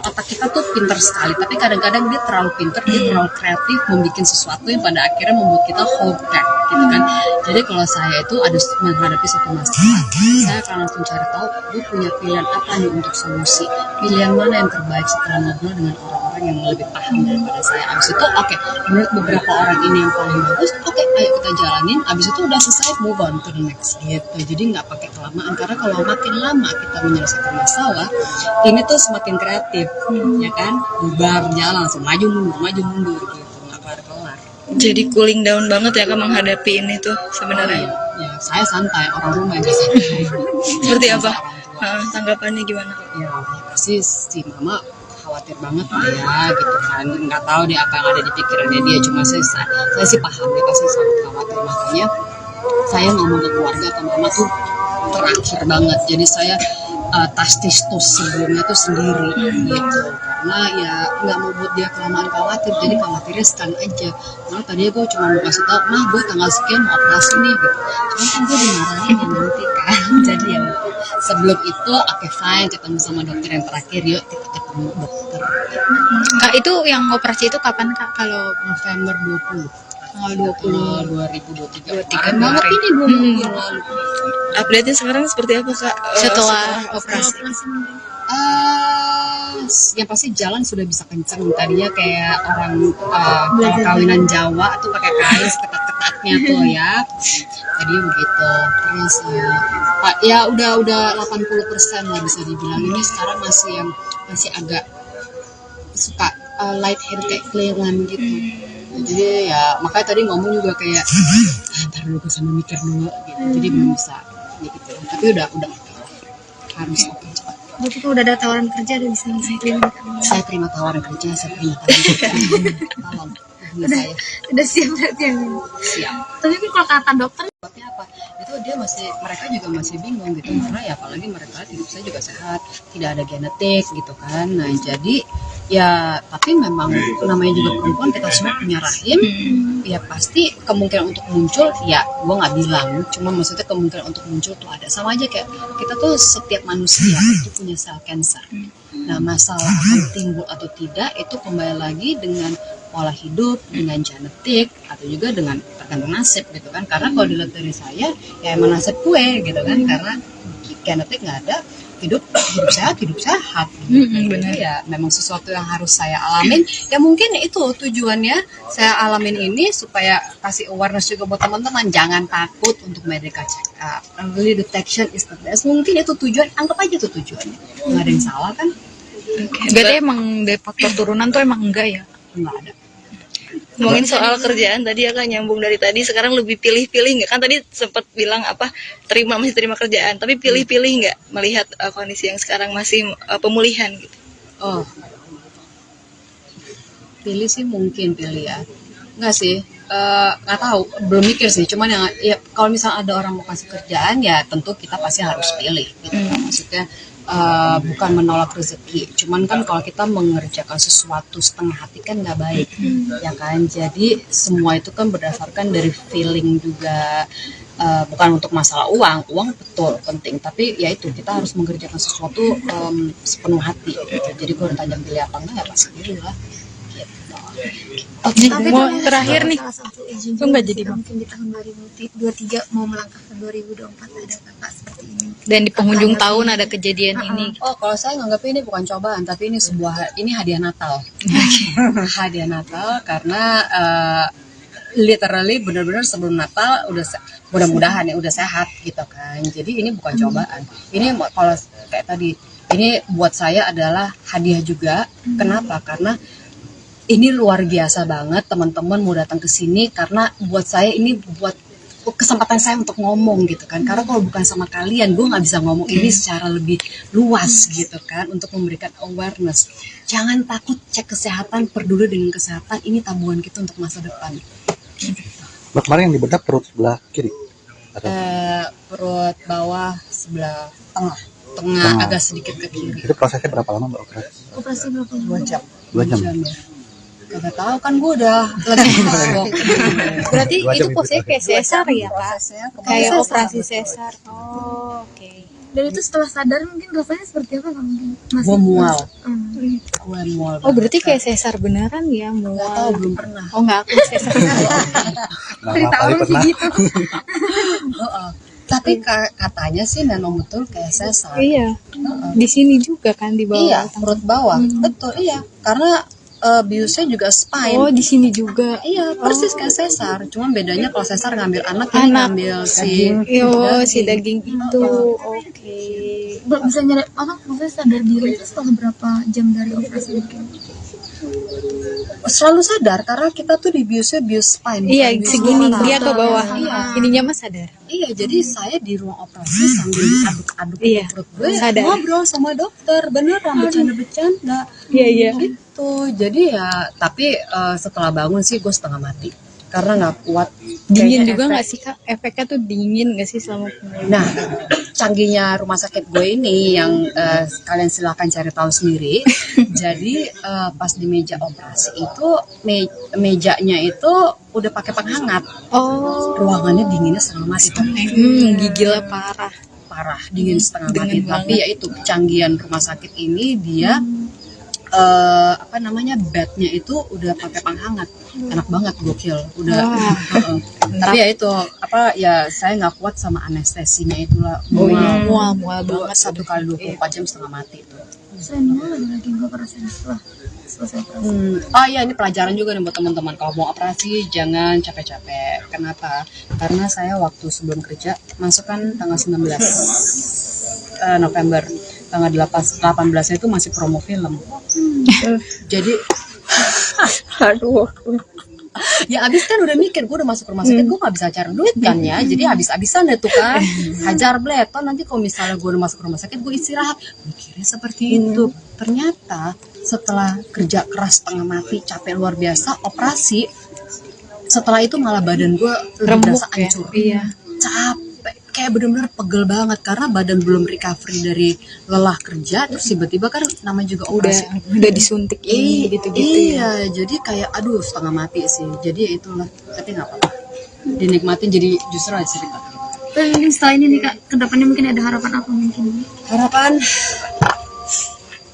Speaker 2: otak kita tuh pintar sekali, tapi kadang-kadang dia terlalu pintar, dia terlalu kreatif membuat sesuatu yang pada akhirnya membuat kita hold back gitu kan. Jadi kalau saya itu ada menghadapi satu masalah, saya akan langsung cari tahu gue punya pilihan apa nih untuk solusi, pilihan mana yang terbaik setelah ngobrol dengan orang-orang yang lebih paham daripada saya. Abis itu oke, menurut beberapa orang ini yang paling bagus, oke, ayo kita jalanin. Abis itu udah selesai, move on to the next gitu. Jadi nggak pakai kelamaan, karena kalau makin lama kita menyelesaikan masalah ini tuh semakin kreatif, ya kan, bubar jalan langsung maju mundur gitu, nggak kelar.
Speaker 4: jadi cooling down banget ya kak menghadapi ini tuh sebenarnya.
Speaker 2: Ya saya santai, orang rumah yang santai.
Speaker 4: Seperti apa? Tanggapannya gimana?
Speaker 2: Ya pasti si mama khawatir banget lah ya gitu kan, nggak tahu deh apa yang ada di pikirannya dia. Cuma saya sih paham, dia pasti sangat khawatir. Makanya saya ngomong ke keluarga, ke mama tuh terakhir banget. Jadi saya tastis sebelumnya tuh sendiri gitu, karena ya nggak mau buat dia kelamaan khawatir. Jadi khawatirnya sekali aja. Malah tadinya gue cuma mau kasih tau, mah gue tanggal sekian mau operasi nih gitu. Cuma kan gue dimarahin ya nanti kan. Jadi ya sebelum itu oke fine, ketemu sama dokter yang terakhir, yuk kita ketemu dokter.
Speaker 6: Kak, itu yang operasi itu kapan kak? Kalau
Speaker 2: November 20 tanggal 20 2023
Speaker 6: Keren
Speaker 2: banget ini 2 minggu yang lalu.
Speaker 4: Update-nya sekarang seperti apa kak?
Speaker 6: setelah operasi.
Speaker 2: Yang pasti jalan sudah bisa kenceng. Tadinya kayak orang kawinan Jawa tuh pakai kain ketat-ketatnya tuh ya. Tadi begitu. Terus ya udah 80% lah bisa dibilang. Ini sekarang masih agak suka light hair kayak kelingan gitu. Jadi ya makanya tadi ngomong juga kayak ntar dulu gue sambil mikir dulu gitu. Jadi belum bisa gitu. Tapi udah harus oke cepat.
Speaker 6: Berarti itu udah ada tawaran kerja dari sini saya
Speaker 2: Saya terima tawaran kerja, tolong hubungi saya.
Speaker 6: udah siap berarti yang ini.
Speaker 2: Siap.
Speaker 6: Tapi kan kalau kata dokter
Speaker 2: Tapi apa? Itu mereka juga masih bingung gitu, karena ya apalagi mereka hidup saya juga sehat, tidak ada genetik gitu kan. Nah jadi ya tapi memang namanya juga perempuan, kita semua punya rahim, ya pasti kemungkinan untuk muncul ya gue nggak bilang, cuma maksudnya kemungkinan untuk muncul tuh ada. Sama aja kayak kita tuh setiap manusia itu punya sel kanker. Nah masalah akan timbul atau tidak itu kembali lagi dengan pola hidup, dengan genetik, atau juga dengan tergantung nasib gitu kan. Karena kalau dilihat dari saya ya emang nasib gue gitu kan, karena genetik nggak ada, hidup sehat gitu. Benar ya, memang sesuatu yang harus saya alamin. Ya mungkin itu tujuannya saya alamin ini supaya kasih awareness juga buat teman-teman, jangan takut untuk medical check up. Early detection is the best. Mungkin itu tujuan, anggap aja itu tujuannya. Nggak ada yang salah kan?
Speaker 6: berarti emang dari faktor turunan tuh emang enggak ya?
Speaker 2: Nggak ada.
Speaker 4: Ngomongin soal kerjaan tadi ya kak, nyambung dari tadi, sekarang lebih pilih-pilih nggak? Kan tadi sempat bilang apa, masih terima kerjaan, tapi pilih-pilih nggak melihat kondisi yang sekarang masih pemulihan gitu?
Speaker 2: Oh, pilih sih mungkin pilih ya. Nggak sih, nggak tahu, belum mikir sih. Cuman ya kalau misalnya ada orang mau kasih kerjaan ya tentu kita pasti harus pilih gitu kan. Maksudnya bukan menolak rezeki, cuman kan kalau kita mengerjakan sesuatu setengah hati kan nggak baik, ya kan. Jadi semua itu kan berdasarkan dari feeling juga, bukan untuk masalah uang betul penting, tapi ya itu kita harus mengerjakan sesuatu sepenuh hati gitu. Jadi gue ditanya pilih apa enggak ya pasti pilih lah gitu.
Speaker 3: Oke,
Speaker 6: Tapi
Speaker 3: mau
Speaker 6: itu
Speaker 3: terakhir nih.
Speaker 6: salah satu izin
Speaker 3: Oh, nggak
Speaker 6: juga
Speaker 3: jadi,
Speaker 6: sih,
Speaker 3: Bang.
Speaker 6: mungkin di tahun 2023 mau melangkah ke 2024 ada kakak seperti ini.
Speaker 3: Dan di penghujung tahun ada kejadian ini.
Speaker 2: Oh, kalau saya nganggap ini bukan cobaan, tapi ini hadiah Natal. Hadiah Natal karena literally benar-benar sebelum Natal mudah-mudahan ya udah sehat gitu kan. Jadi ini bukan cobaan. Ini kalau kayak tadi, ini buat saya adalah hadiah juga. Kenapa? Karena ini luar biasa banget teman-teman mau datang ke sini, karena buat saya ini buat kesempatan saya untuk ngomong gitu kan. Karena kalau bukan sama kalian gue nggak bisa ngomong ini secara lebih luas gitu kan, untuk memberikan awareness. Jangan takut cek kesehatan, peduli dengan kesehatan, ini tabungan kita untuk masa depan.
Speaker 5: Mbak, kemarin yang dibedah perut sebelah kiri. Atau
Speaker 2: Perut bawah sebelah tengah
Speaker 5: Tengah.
Speaker 2: agak sedikit ke kiri.
Speaker 5: itu prosesnya berapa lama Mbak operasi?
Speaker 6: Operasi berapa
Speaker 2: 2 jam.
Speaker 5: 2 jam.
Speaker 2: Ya. Kagak tahu kan gue udah lagi masuk.
Speaker 3: Berarti
Speaker 5: 2 jam
Speaker 3: itu posisinya kayak sesar ya, Kak?
Speaker 2: Prosesnya
Speaker 3: Kayak
Speaker 2: sesar.
Speaker 3: operasi sesar. Oh, oke.
Speaker 6: Dan itu setelah sadar mungkin rasanya seperti apa Kak? Mungkin masih
Speaker 2: Gua mual.
Speaker 6: Hmm.
Speaker 2: Gue mual.
Speaker 3: Oh, berarti
Speaker 2: banget.
Speaker 3: kayak sesar beneran ya,
Speaker 2: Nggak tahu,
Speaker 3: mual.
Speaker 2: belum pernah.
Speaker 3: Oh, enggak, aku sesar.
Speaker 5: Nah,
Speaker 6: Cerita
Speaker 5: kali
Speaker 6: orang sih
Speaker 5: pernah.
Speaker 6: gitu.
Speaker 2: Heeh. Tapi katanya sih memang betul kayak sesar.
Speaker 3: Iya.
Speaker 2: Heeh.
Speaker 3: Di sini juga kan di bawah.
Speaker 2: Iya, perut bawah. Betul, iya. Karena biusnya juga spine.
Speaker 3: Oh, di sini juga.
Speaker 2: Iya, persis kayak sesar. Cuma bedanya kalau sesar ngambil anak, ini
Speaker 3: Anak.
Speaker 2: ngambil si
Speaker 3: Yo, si daging itu. Oke.
Speaker 6: Bisa nyadar apa maksudnya sadar diri itu setelah berapa jam dari operasi mungkin?
Speaker 2: selalu sadar karena kita tuh di bius spine.
Speaker 3: Iya,
Speaker 2: bukan bius
Speaker 3: segini
Speaker 2: kepala.
Speaker 3: dia ke bawah.
Speaker 2: Iya.
Speaker 3: Ininya mah sadar.
Speaker 2: Iya, jadi saya di ruang operasi sambil diaduk-aduk
Speaker 3: Iya,
Speaker 2: perut gue,
Speaker 3: sadar.
Speaker 2: ngobrol sama dokter, beneran bercanda-bercanda.
Speaker 3: Iya, iya.
Speaker 2: Gitu. Jadi ya, tapi setelah bangun sih gue setengah mati karena nggak kuat.
Speaker 3: Dingin
Speaker 2: Kayaknya
Speaker 3: juga
Speaker 2: efek.
Speaker 3: nggak sih, Kak? Efeknya tuh dingin nggak sih selama pemulihan?
Speaker 2: Nah, canggihnya rumah sakit gue ini yang kalian silakan cari tahu sendiri. Jadi pas di meja operasi itu mejanya itu udah pakai penghangat.
Speaker 3: Oh,
Speaker 2: Ruangannya dinginnya setengah mati tuh.
Speaker 3: gigilnya parah.
Speaker 2: Parah, dingin setengah mati.
Speaker 3: Dingin
Speaker 2: Tapi ya itu kecanggihan rumah sakit ini dia apa namanya, bednya itu udah pakai penghangat. Enak banget, gokil. Udah.
Speaker 3: Wah.
Speaker 2: Heeh. Tapi ya itu apa ya, saya nggak kuat sama anestesinya itulah.
Speaker 3: Oh iya, mual banget.
Speaker 2: 1 kali 24 jam setengah mati itu.
Speaker 6: Selain mual ada lagi nggak operasi setelah selesai operasi?
Speaker 2: Oh iya, ini pelajaran juga nih buat teman-teman. Kalau mau operasi jangan capek-capek. Kenapa? Karena saya waktu sebelum kerja masuk kan tanggal 19 November. Tanggal 18 itu masih promo film. Jadi
Speaker 3: Aduh.
Speaker 2: ya abis kan udah mikir gue udah masuk rumah sakit, gue gak bisa cari duit kan ya, jadi habis-habisan deh tuh kan, hajar bleton. Nanti kalau misalnya gue udah masuk rumah sakit gue istirahat, mikirnya seperti itu. Ternyata setelah kerja keras setengah mati, capek luar biasa, operasi, setelah itu malah badan gue lebih
Speaker 3: Remuk
Speaker 2: berasa
Speaker 3: ya?
Speaker 2: hancur.
Speaker 3: Iya.
Speaker 2: Capek, kayak bener-bener pegel banget karena badan belum recovery dari lelah kerja, terus tiba-tiba kan namanya juga operasi.
Speaker 3: Udah disuntik ini gitu-gitu ya.
Speaker 2: Iya, jadi kayak aduh setengah mati sih. Jadi ya itulah, tapi nggak apa-apa. Dinikmatin, jadi justru ada cerita.
Speaker 6: Dan mungkin setelah ini nih Kak, kedepannya mungkin ada harapan apa mungkin?
Speaker 2: Harapan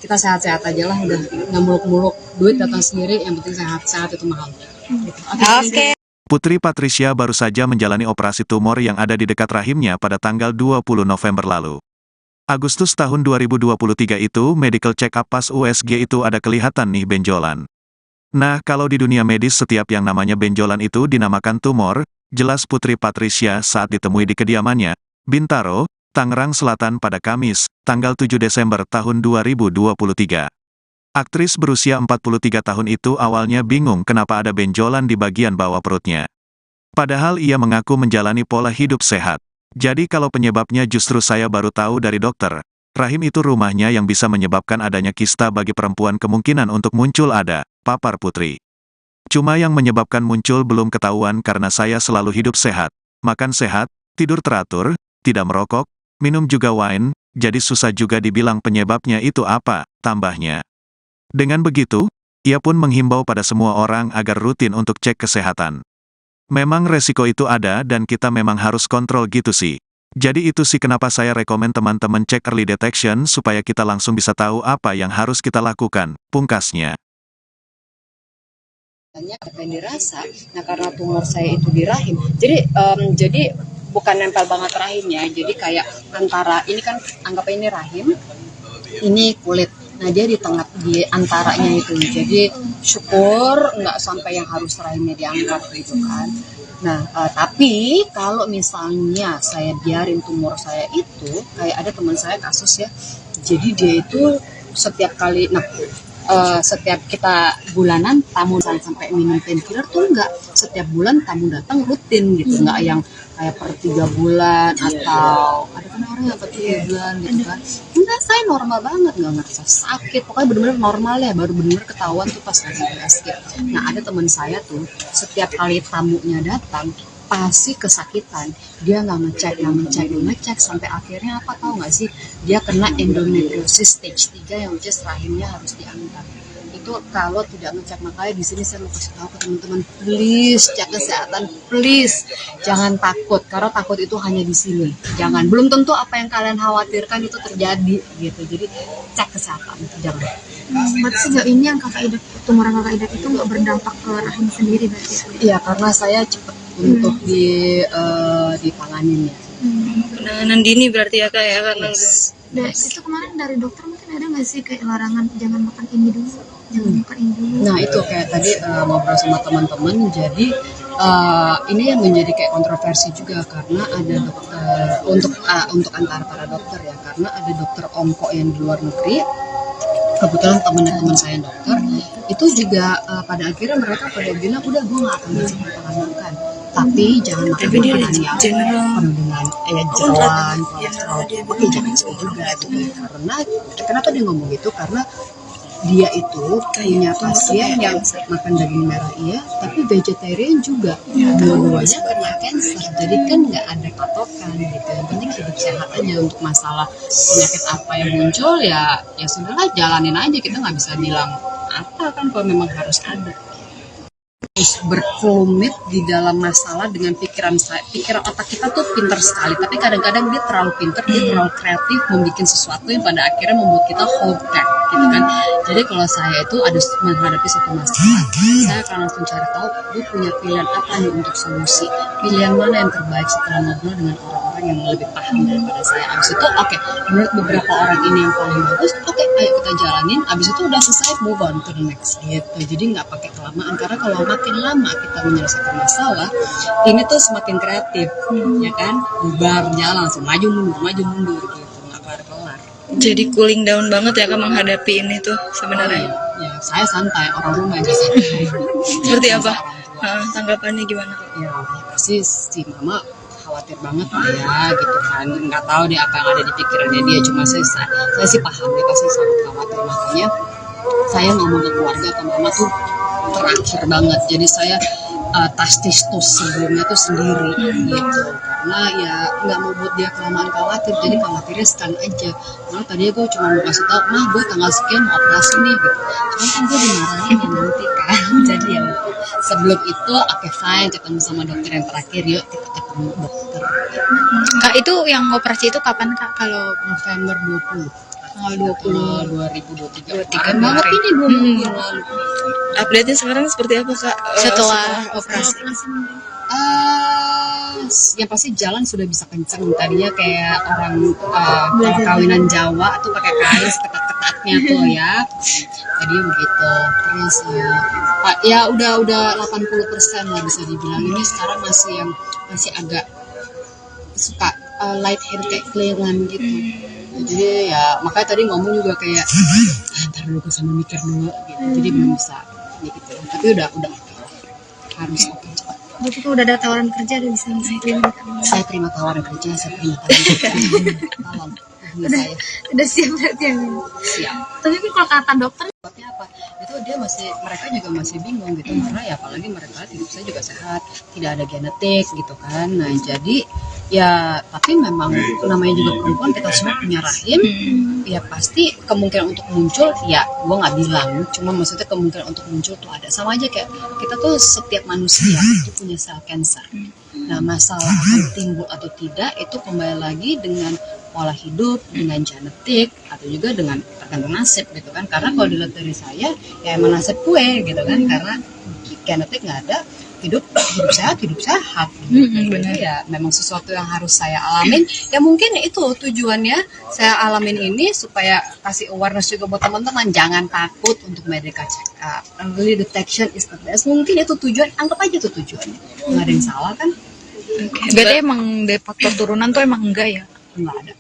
Speaker 2: kita sehat-sehat aja lah, udah nggak muluk-muluk. Duit datang sendiri, yang penting sehat itu mahal. Gitu.
Speaker 3: Oke.
Speaker 1: Putri Patricia baru saja menjalani operasi tumor yang ada di dekat rahimnya pada tanggal 20 November lalu. Agustus tahun 2023 itu, medical check-up pas USG itu ada kelihatan nih benjolan. Nah, kalau di dunia medis setiap yang namanya benjolan itu dinamakan tumor, jelas Putri Patricia saat ditemui di kediamannya, Bintaro, Tangerang Selatan pada Kamis, tanggal 7 Desember tahun 2023. Aktris berusia 43 tahun itu awalnya bingung kenapa ada benjolan di bagian bawah perutnya. Padahal ia mengaku menjalani pola hidup sehat. Jadi kalau penyebabnya justru saya baru tahu dari dokter. Rahim itu rumahnya yang bisa menyebabkan adanya kista bagi perempuan kemungkinan untuk muncul ada, papar Putri. Cuma yang menyebabkan muncul belum ketahuan karena saya selalu hidup sehat, makan sehat, tidur teratur, tidak merokok, minum juga wine, jadi susah juga dibilang penyebabnya itu apa, tambahnya. Dengan begitu, ia pun menghimbau pada semua orang agar rutin untuk cek kesehatan. Memang resiko itu ada dan kita memang harus kontrol gitu sih. Jadi itu sih kenapa saya rekomen teman-teman cek early detection supaya kita langsung bisa tahu apa yang harus kita lakukan, pungkasnya.
Speaker 2: Apa yang dirasa, nah karena tumor saya itu di rahim, jadi bukan nempel banget rahimnya, jadi kayak antara ini kan anggap ini rahim, ini kulit, nah dia di tengah di antaranya itu, jadi syukur nggak sampai yang harus rahimnya diangkat gitu kan. Nah tapi kalau misalnya saya biarin tumor saya itu, kayak ada teman saya kasus ya, jadi dia itu setiap kali, setiap kita bulanan tamu sampai minum painkiller tuh enggak, setiap bulan tamu datang rutin gitu, enggak yang kayak per 3 bulan atau ada kan orang yang per 3 bulan gitu kan. Enggak, saya normal banget, enggak ngerasa sakit, pokoknya bener-bener normal ya, baru bener-bener ketahuan tuh pas lagi basket. Nah ada teman saya tuh setiap kali tamunya datang pasti kesakitan, dia nggak ngecek sampai akhirnya apa tahu nggak sih, dia kena endometriosis stage 3 yang which is rahimnya harus diangkat. Itu kalau tidak ngecek, makanya di sini saya mau kasih tahu ke teman-teman, please cek kesehatan, please jangan takut, karena takut itu hanya di sini. Jangan, belum tentu apa yang kalian khawatirkan itu terjadi gitu. Jadi cek kesehatan, jangan.
Speaker 3: Berarti sejauh ini yang kakak idap, tumor yang kakak idap itu nggak berdampak ke rahim sendiri berarti ya?
Speaker 2: Iya, karena saya cepat untuk ditanganin ya.
Speaker 4: Penanganan dini berarti ya kak ya, karena
Speaker 3: Nah, itu kemarin dari dokter mungkin ada nggak sih kayak larangan jangan makan ini dulu, jangan makan ini dulu?
Speaker 2: Nah itu kayak tadi ngobrol sama teman-teman, jadi ini yang menjadi kayak kontroversi juga karena ada dokter untuk antara para dokter ya, karena ada dokter onko yang di luar negeri, kebetulan teman saya yang dokter, itu juga pada akhirnya mereka pada bilang udah gue nggak akan bisa makan, tapi jangan makan makanan yang penuh dengan jeroan, kolesterol. Oke, jangan itu juga tuh, karena kenapa dia ngomong gitu, karena dia itu punya pasien yang makan daging merah iya, tapi vegetarian juga, dua-duanya kena cancer, jadi kan nggak ada patokan gitu. Yang penting hidup sehat aja. Untuk masalah penyakit apa yang muncul ya sudahlah, jalanin aja, kita nggak bisa bilang apa kan kalau memang harus ada. Berkelumit di dalam masalah dengan pikiran otak kita tuh pintar sekali, tapi kadang-kadang dia terlalu pintar, dia terlalu kreatif membuat sesuatu yang pada akhirnya membuat kita hold back gitu kan. Jadi kalau saya itu ada menghadapi satu masalah, saya akan langsung cari tahu gue punya pilihan apa nih untuk solusi, pilihan mana yang terbaik setelah ngobrol dengan orang-orang yang lebih paham daripada saya. Abis itu oke, menurut beberapa orang ini yang paling bagus, oke, ayo kita jalanin, abis itu udah selesai, move on to the next gitu. Jadi nggak pakai kelamaan, karena kalau makin lama kita menyelesaikan masalah ini tuh semakin kreatif, ya kan, bubar jalan langsung maju mundur gitu, nggak kelar.
Speaker 4: jadi cooling down banget ya kak menghadapi ini tuh sebenarnya.
Speaker 2: Ya saya santai, orang rumah aja santai.
Speaker 4: Seperti apa? Tanggapannya gimana?
Speaker 2: Ya pasti si mama khawatir banget ya gitu kan, nggak tahu deh apa yang ada di pikirannya dia, cuma saya sih paham dia pasti sangat khawatir, makanya saya ngomong ke keluarga, ke mama tuh terakhir banget. Jadi saya tastis sebelumnya tuh sendiri gitu, karena ya nggak mau buat dia kelamaan khawatir, jadi khawatirnya sekali aja. Malah tadi gue cuma mau kasih tau, mah gue tanggal sekian mau operasi nih gitu, cuma kan gue dimarahin ya nanti kan. Jadi ya sebelum itu oke fine, ketemu sama dokter yang terakhir, yuk kita ketemu dokter.
Speaker 3: Kak, itu yang operasi itu kapan kak? Kalau
Speaker 2: November 20
Speaker 3: tanggal
Speaker 2: 2023 kan banget ini 2 minggu yang lalu.
Speaker 4: Update-nya sekarang seperti apa kak?
Speaker 3: setelah
Speaker 4: operasi.
Speaker 2: Yang pasti jalan sudah bisa kenceng. Tadinya kayak orang kawinan Jawa tuh pakai kain seketat-ketatnya tuh ya. Tadinya begitu. Terus ya udah 80% lah bisa dibilang. Ini sekarang masih agak suka light hair kayak clearan gitu. Jadi ya makanya tadi ngomong juga kayak ntar dulu gue sama mikir dulu gitu. Jadi belum bisa gitu. Tapi udah harus cepat.
Speaker 3: berarti itu udah ada tawaran kerja, udah bisa terima kak?
Speaker 2: Saya terima tawaran kerja, saya terima tawaran saya.
Speaker 3: Udah siap berarti yang
Speaker 2: Siap.
Speaker 3: tapi kan kalau kata dokter
Speaker 2: Sebabnya apa? Itu mereka juga masih bingung gitu, karena ya apalagi mereka hidup saya juga sehat, tidak ada genetik gitu kan. Nah jadi Ya, tapi memang namanya juga perempuan, kita semua punya rahim. Ya pasti kemungkinan untuk muncul, ya gue nggak bilang. Cuma maksudnya kemungkinan untuk muncul tuh ada. Sama aja kayak kita tuh setiap manusia itu punya sel cancer. Nah, masalah akan timbul atau tidak itu kembali lagi dengan pola hidup, dengan genetik, atau juga dengan tergantung nasib gitu kan. Karena kalau dilihat dari saya, ya emang nasib gue gitu kan. Karena genetik nggak ada, hidup sehat gitu. Jadi ya memang sesuatu yang harus saya alamin. Ya mungkin itu tujuannya saya alamin ini supaya kasih awareness juga buat teman-teman, jangan takut untuk medical check up. Early detection is the best. Mungkin itu tujuan, anggap aja itu tujuannya. Nggak ada yang salah kan?
Speaker 3: Berarti emang dari faktor turunan tuh emang enggak ya?
Speaker 2: Nggak ada.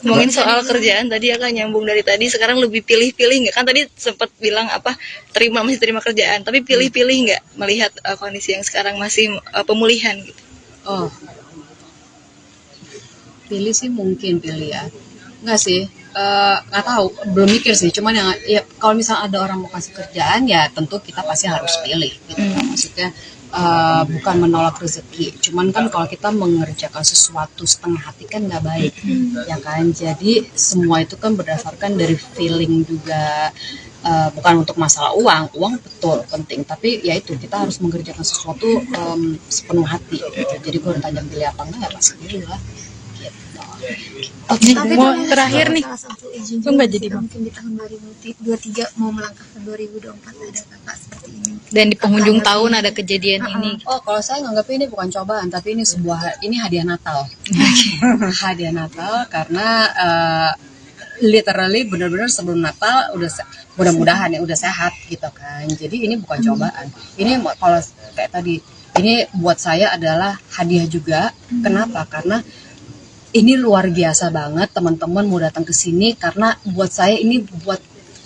Speaker 4: Ngomongin soal kerjaan tadi ya kan, nyambung dari tadi, sekarang lebih pilih-pilih nggak? Kan tadi sempat bilang apa, masih terima kerjaan, tapi pilih-pilih nggak melihat kondisi yang sekarang masih pemulihan gitu?
Speaker 2: Oh, pilih sih mungkin pilih ya. Nggak sih, nggak tahu, belum mikir sih. Cuman yang ya kalau misalnya ada orang mau kasih kerjaan ya tentu kita pasti harus pilih. Gitu. Maksudnya bukan menolak rezeki. Cuman kan kalau kita mengerjakan sesuatu setengah hati kan nggak baik, ya kan. Jadi semua itu kan berdasarkan dari feeling juga. Bukan untuk masalah uang betul penting, tapi ya itu kita harus mengerjakan sesuatu sepenuh hati gitu. Jadi kalau ditanya pilih apa enggak ya pasti pilih lah gitu.
Speaker 3: Mau terakhir nih,
Speaker 6: salah satu izin
Speaker 3: Lu nggak jadi,
Speaker 6: mungkin di tahun 2023 mau melangkah ke 2024 ada kakak seperti ini.
Speaker 3: dan di penghujung tahun ada kejadian ini.
Speaker 2: Oh, kalau saya nganggap ini bukan cobaan, tapi ini ini hadiah Natal. Hadiah Natal karena literally benar-benar sebelum Natal udah mudah-mudahan ya udah sehat gitu kan. Jadi ini bukan cobaan. Ini kalau kayak tadi, ini buat saya adalah hadiah juga. Kenapa? Karena ini luar biasa banget teman-teman mau datang ke sini, karena buat saya ini buat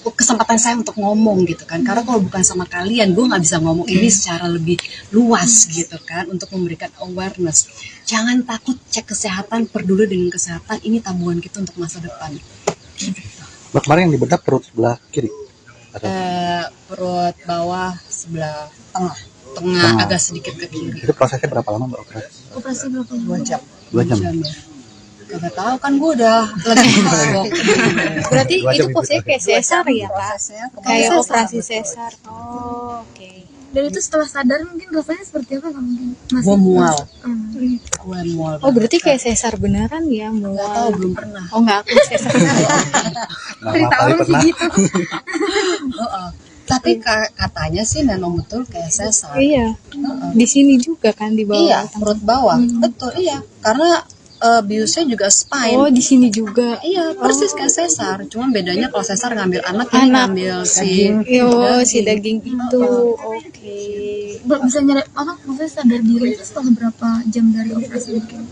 Speaker 2: kesempatan saya untuk ngomong gitu kan. Karena kalau bukan sama kalian gue nggak bisa ngomong ini secara lebih luas gitu kan, untuk memberikan awareness. Jangan takut cek kesehatan, peduli dengan kesehatan, ini tabungan kita untuk masa depan.
Speaker 5: Mbak, kemarin yang dibedah perut sebelah kiri.
Speaker 2: Perut bawah sebelah tengah
Speaker 5: Tengah.
Speaker 2: agak sedikit ke kiri.
Speaker 5: Itu prosesnya berapa lama Mbak operasi?
Speaker 6: Operasi berapa
Speaker 2: 2 jam.
Speaker 5: 2 jam.
Speaker 2: Ya. Gak tahu kan gue udah lagi mabok.
Speaker 3: Berarti
Speaker 5: 2 jam
Speaker 3: itu
Speaker 5: ibu
Speaker 3: posisinya kayak sesar ya, Kak?
Speaker 2: Prosesnya
Speaker 3: Kayak
Speaker 2: sesar,
Speaker 3: operasi
Speaker 2: betul.
Speaker 3: sesar. Oh, oke.
Speaker 6: Dan itu setelah sadar mungkin rasanya seperti apa nggak mungkin?
Speaker 2: Gue mual.
Speaker 6: Hmm.
Speaker 2: Gue mual.
Speaker 3: Oh, berarti kayak sesar beneran ya,
Speaker 2: Gak tahu,
Speaker 3: mual.
Speaker 2: belum pernah.
Speaker 3: Oh, enggak, aku sesar.
Speaker 5: Nah, kali pernah.
Speaker 2: Tapi katanya sih memang betul kayak sesar.
Speaker 3: Iya. Di sini juga kan di bawah.
Speaker 2: Iya, perut bawah. Betul, iya. Karena biusnya juga spine.
Speaker 3: Oh, di sini juga.
Speaker 2: Iya, persis kayak sesar. Cuma bedanya kalau sesar ngambil anak, ini
Speaker 3: Anak.
Speaker 2: ngambil si
Speaker 3: Yo, si daging itu. Oke.
Speaker 6: Bisa nyari apa? Maksudnya sadar diri itu setelah berapa jam dari operasi mungkin?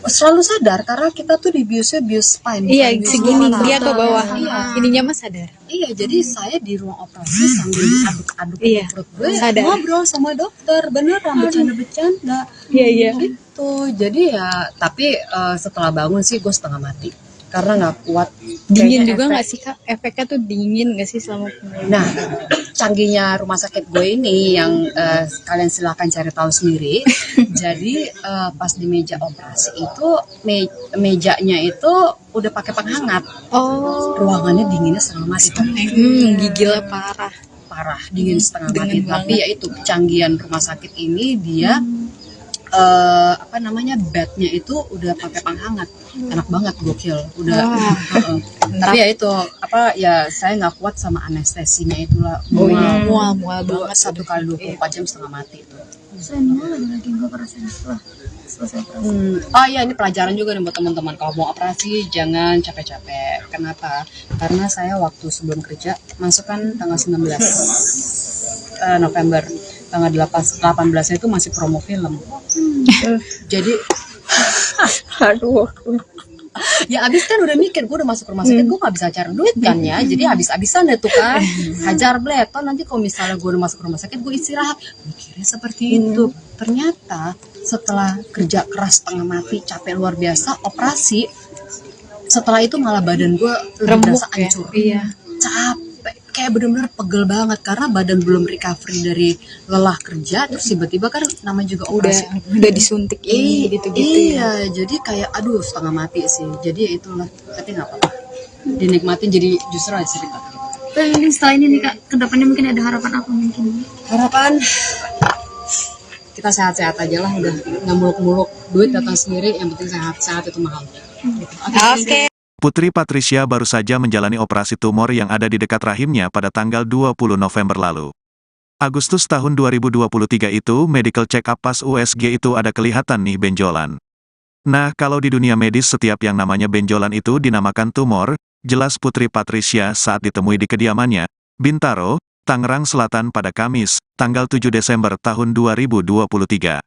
Speaker 2: Selalu sadar karena kita tuh biusnya bius spine.
Speaker 3: Iya,
Speaker 2: bukan bius
Speaker 3: segini
Speaker 2: kepala.
Speaker 3: dia ke bawah.
Speaker 2: Iya.
Speaker 3: Ininya mah sadar.
Speaker 2: Iya, jadi saya di ruang operasi sambil diaduk-aduk
Speaker 3: Iya,
Speaker 2: perut gue,
Speaker 3: sadar.
Speaker 2: ngobrol sama dokter, beneran bercanda-bercanda.
Speaker 3: Iya, iya.
Speaker 2: Gitu. Jadi ya, tapi setelah bangun sih gue setengah mati karena nggak kuat.
Speaker 3: Dingin
Speaker 2: Kayaknya
Speaker 3: juga
Speaker 2: efek.
Speaker 3: nggak sih, Kak? Efeknya tuh dingin nggak sih selama pemulihan?
Speaker 2: Nah, canggihnya rumah sakit gue ini yang kalian silahkan cari tahu sendiri. Jadi pas di meja operasi itu mejanya itu udah pakai penghangat.
Speaker 3: Oh.
Speaker 2: Ruangannya dinginnya setengah mati.
Speaker 3: Gigilnya parah.
Speaker 2: Parah, dingin setengah mati.
Speaker 3: Dingin
Speaker 2: Tapi ya itu kecanggihan rumah sakit ini dia bednya itu udah pakai penghangat, enak banget, gokil, udah. Tapi ya itu saya nggak kuat sama anestesinya itulah.
Speaker 3: Mual banget.
Speaker 2: 1 kali 24 jam setengah mati itu.
Speaker 6: Selain mual ada lagi nggak perasaan setelah selesai operasi?
Speaker 2: Oh iya, ini pelajaran juga nih buat teman-teman. Kalau mau operasi jangan capek-capek. Kenapa? Karena saya waktu sebelum kerja masuk kan tanggal 19 November, tanggal 18 itu masih promo film. Jadi
Speaker 3: Aduh.
Speaker 2: ya abis kan udah mikir, gue udah masuk rumah sakit, gue gak bisa cari duit kan ya, jadi habis-habisan deh tuh kan, hajar bleton. Nanti kalau misalnya gue udah masuk rumah sakit, gue istirahat, mikirnya seperti itu. Ternyata setelah kerja keras setengah mati, capek luar biasa, operasi, setelah itu malah badan gue lebih
Speaker 3: Remuk
Speaker 2: berasa
Speaker 3: ya?
Speaker 2: hancur.
Speaker 3: Iya.
Speaker 2: Capek, kayak kayak benar-benar pegel banget karena badan belum recovery dari lelah kerja, terus tiba-tiba kan namanya juga operasi.
Speaker 3: Udah disuntik ini gitu-gitu ya.
Speaker 2: Iya, jadi kayak aduh setengah mati sih. Jadi ya itulah, tapi nggak apa-apa. Dinikmatin jadi justru ada cerita.
Speaker 3: Tapi setelah ini nih Kak, kedepannya mungkin ada harapan apa mungkin?
Speaker 2: Harapan kita sehat-sehat aja lah, udah nggak muluk-muluk, duit datang sendiri, yang penting sehat itu mahal.
Speaker 4: Oke.
Speaker 1: Putri Patricia baru saja menjalani operasi tumor yang ada di dekat rahimnya pada tanggal 20 November lalu. Agustus tahun 2023 itu, medical check-up pas USG itu ada kelihatan nih benjolan. Nah, kalau di dunia medis setiap yang namanya benjolan itu dinamakan tumor, jelas Putri Patricia saat ditemui di kediamannya, Bintaro, Tangerang Selatan pada Kamis, tanggal 7 Desember tahun 2023.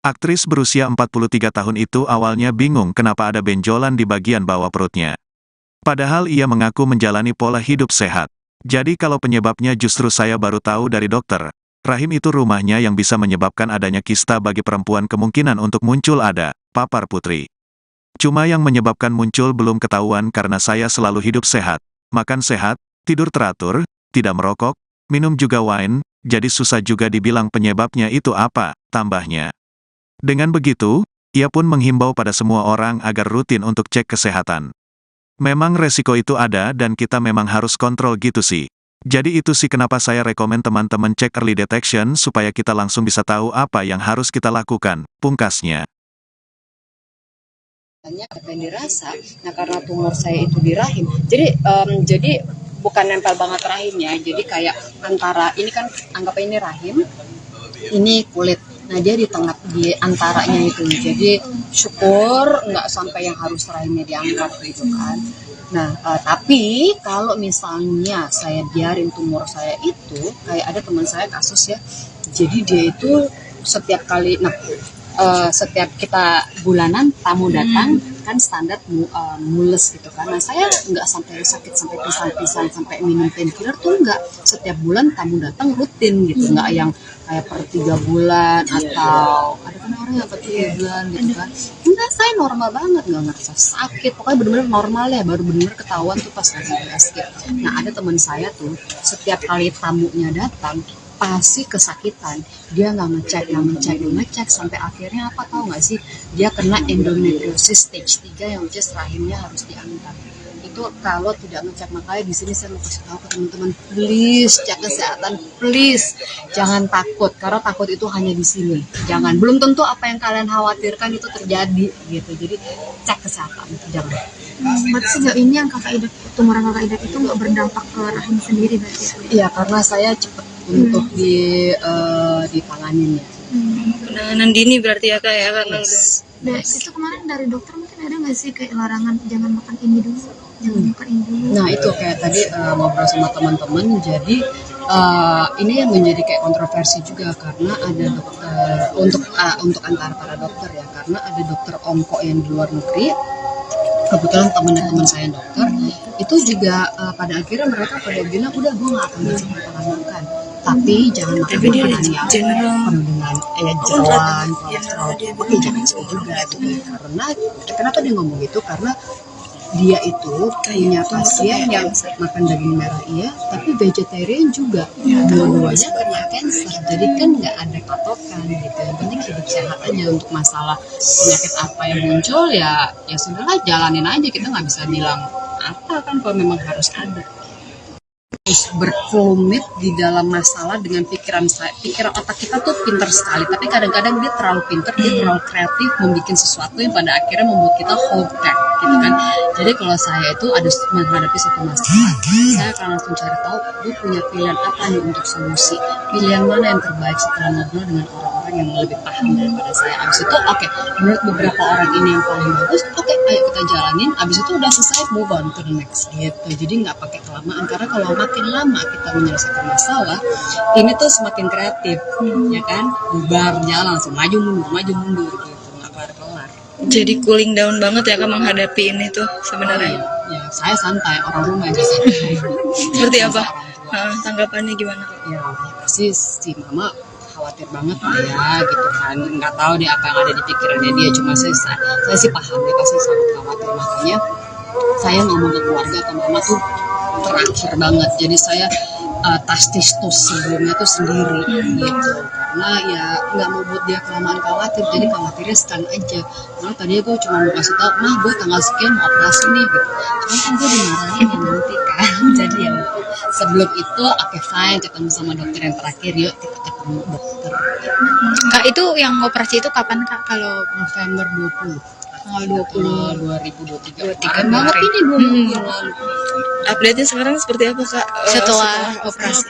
Speaker 1: Aktris berusia 43 tahun itu awalnya bingung kenapa ada benjolan di bagian bawah perutnya. Padahal ia mengaku menjalani pola hidup sehat. Jadi kalau penyebabnya justru saya baru tahu dari dokter. Rahim itu rumahnya yang bisa menyebabkan adanya kista bagi perempuan kemungkinan untuk muncul ada, papar Putri. Cuma yang menyebabkan muncul belum ketahuan karena saya selalu hidup sehat, makan sehat, tidur teratur, tidak merokok, minum juga wine, jadi susah juga dibilang penyebabnya itu apa, tambahnya. Dengan begitu, ia pun menghimbau pada semua orang agar rutin untuk cek kesehatan. Memang resiko itu ada dan kita memang harus kontrol gitu sih. Jadi itu sih kenapa saya rekomen teman-teman cek early detection supaya kita langsung bisa tahu apa yang harus kita lakukan, pungkasnya.
Speaker 2: Apa yang dirasa, nah karena tumor saya itu di rahim, jadi bukan nempel banget rahimnya, jadi kayak antara, ini kan anggap ini rahim, ini kulit. Nah dia di tengah, di antaranya itu, jadi syukur nggak sampai yang harus rahimnya diangkat gitu kan. Nah tapi kalau misalnya saya biarin tumor saya itu, kayak ada teman saya kasus ya, jadi dia itu setiap kali, setiap kita bulanan tamu datang kan standar mules gitu kan. Nah saya nggak sampai sakit sampai pisan-pisan sampai minum painkiller tuh nggak. Setiap bulan tamu datang rutin gitu, nggak yang kayak per 3 bulan atau ada kan orang yang per 3 bulan gitu kan. Enggak, saya normal banget, nggak ngerasa sakit, pokoknya bener-bener normal ya, baru bener-bener ketahuan tuh pas lagi USG. Nah ada teman saya tuh setiap kali tamunya datang pasti kesakitan, dia nggak ngecek sampai akhirnya apa tahu nggak sih, dia kena endometriosis stage 3 yang just rahimnya harus diangkat. Itu kalau tidak ngecek, makanya di sini saya mau kasih tahu ke teman-teman, please cek kesehatan, please jangan takut, karena takut itu hanya di sini. Jangan, belum tentu apa yang kalian khawatirkan itu terjadi gitu. Jadi cek kesehatan, jangan.
Speaker 3: Berarti sejauh ini yang kakak idap, tumor yang kakak idap itu nggak berdampak ke rahim sendiri berarti ya?
Speaker 2: Iya, karena saya cepet untuk ditanganin ya.
Speaker 4: Penanganan dini berarti ya Kak ya, karena
Speaker 3: Nah, itu kemarin dari dokter mungkin ada nggak sih kayak larangan jangan makan ini dulu, jangan makan ini dulu?
Speaker 2: Nah itu kayak tadi ngobrol sama teman-teman, jadi ini yang menjadi kayak kontroversi juga karena ada dokter untuk antara para dokter ya, karena ada dokter onko yang di luar negeri, kebetulan teman saya dokter itu juga pada akhirnya mereka pada bilang udah gue nggak akan ngasih makan, tapi jangan makan makanan yang penuh dengan jeroan, kolesterol. Oke, jangan itu juga itu karena kenapa dia ngomong itu, karena dia itu punya pasien yang makan daging merah iya, tapi vegetarian juga, dua-duanya kena cancer. Jadi kan nggak ada patokan gitu. Yang penting hidup sehat aja. Untuk masalah penyakit apa yang muncul ya sudahlah, jalanin aja, kita nggak bisa bilang apa kan kalau memang harus ada. Berkelumit di dalam masalah dengan pikiran otak kita tuh pinter sekali, tapi kadang-kadang dia terlalu pinter, dia terlalu kreatif membuat sesuatu yang pada akhirnya membuat kita hold back gitu kan. Jadi kalau saya itu ada menghadapi satu masalah, saya akan langsung cari tahu gue punya pilihan apa nih untuk solusi, pilihan mana yang terbaik setelah ngobrol dengan orang-orang yang lebih paham daripada saya. Abis itu oke, menurut beberapa orang ini yang paling bagus, oke, ayo kita jalanin. Abis itu udah selesai, move on to the next gitu. Jadi nggak pakai kelamaan, karena kalau makin lama kita menyelesaikan masalah ini tuh semakin kreatif, ya kan, bubar jalan langsung maju mundur gitu, nggak kelar.
Speaker 4: jadi cooling down banget ya Kak menghadapi ini tuh sebenarnya.
Speaker 2: Ya saya santai, orang rumah yang santai.
Speaker 4: Seperti apa? Tanggapannya gimana?
Speaker 2: Ya pasti si mama khawatir banget lah ya gitu kan, nggak tahu deh apa yang ada di pikirannya dia, cuma saya sih paham dia pasti sangat khawatir. Makanya saya ngomong ke keluarga, ke mama tuh terakhir banget. Jadi saya testis sebelumnya tuh sendiri gitu, karena ya nggak mau buat dia kelamaan khawatir, jadi khawatirnya sekali aja. Karena tadinya gue cuma mau kasih tau, nah gue tanggal sekian mau operasi nih gitu, cuman kan gue dimarahin ya nanti kan. Jadi ya sebelum itu oke fine, ketemu sama dokter yang terakhir, yuk kita ketemu dokter.
Speaker 3: Kak, itu yang operasi itu kapan Kak? Kalau
Speaker 2: November 20
Speaker 3: tanggal 20
Speaker 2: 2023 banget ini 2 minggu lalu.
Speaker 4: Update-nya sekarang seperti apa Kak?
Speaker 3: setelah operasi.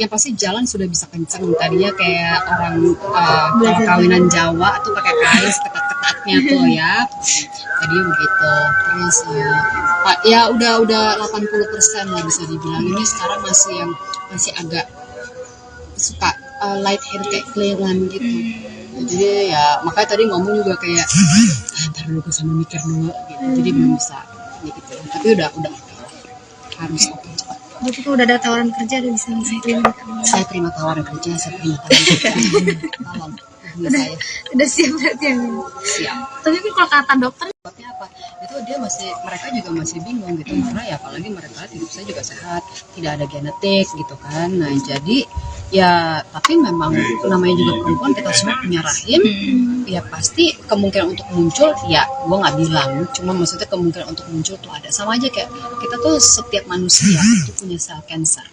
Speaker 2: Yang pasti jalan sudah bisa kenceng. Tadinya kayak orang kalau kawinan Jawa tuh pakai kain seketat-ketatnya tuh ya. Tadinya begitu. Terus ya udah 80% lah bisa dibilang. Ini sekarang masih agak suka light hair kayak kelingan gitu. Jadi ya makanya tadi ngomong juga kayak ntar dulu gue sama mikir dulu gitu. Jadi belum bisa gitu. Tapi udah harus oke cepat.
Speaker 3: Berarti kalau udah ada tawaran kerja udah bisa saya terima Kak?
Speaker 2: Saya terima tawaran kerja, saya terima tawaran kerja. Tolong hubungi saya.
Speaker 3: Udah siap berarti ya?
Speaker 2: Siap.
Speaker 3: Tapi kan kalau kata dokter
Speaker 2: Sebabnya apa? Itu mereka juga masih bingung gitu, karena ya apalagi mereka hidup saya juga sehat, tidak ada genetik gitu kan. Nah jadi ya tapi memang namanya juga perempuan, kita semua punya rahim, ya pasti kemungkinan untuk muncul ya gue nggak bilang, cuma maksudnya kemungkinan untuk muncul tuh ada. Sama aja kayak kita tuh setiap manusia itu punya sel kanker.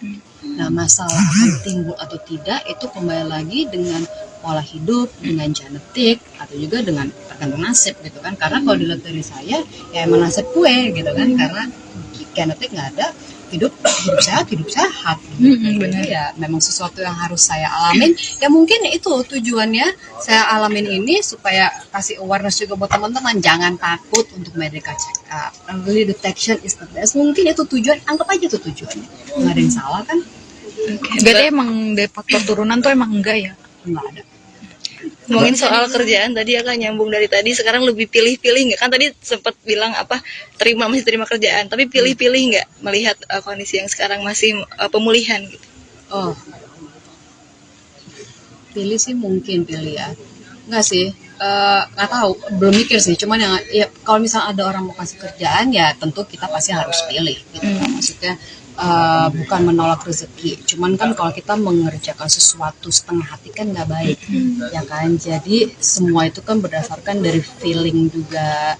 Speaker 2: Nah masalah akan timbul atau tidak itu kembali lagi dengan pola hidup, dengan genetik, atau juga dengan tergantung nasib gitu kan. Karena kalau dilihat dari saya ya emang nasib gue gitu kan, karena genetik nggak ada, hidup sehat gitu. Benar ya, memang sesuatu yang harus saya alamin. Ya mungkin itu tujuannya saya alamin ini supaya kasih awareness juga buat teman-teman, jangan takut untuk medical check up. Early detection is the best. Mungkin itu tujuan, anggap aja itu tujuannya. Nggak ada yang salah kan?
Speaker 3: berarti emang dari faktor turunan tuh emang enggak ya?
Speaker 2: Nggak ada.
Speaker 4: Ngomongin soal kerjaan tadi ya Kak, nyambung dari tadi, sekarang lebih pilih-pilih nggak? Kan tadi sempat bilang apa, masih terima kerjaan, tapi pilih-pilih nggak melihat kondisi yang sekarang masih pemulihan gitu?
Speaker 2: Oh, pilih sih mungkin pilih ya. Enggak sih, nggak tahu, belum mikir sih. Cuman ya kalau misalnya ada orang mau kasih kerjaan ya tentu kita pasti harus pilih gitu kan. Maksudnya bukan menolak rezeki, cuman kan kalau kita mengerjakan sesuatu setengah hati kan nggak baik, ya kan. Jadi semua itu kan berdasarkan dari feeling juga,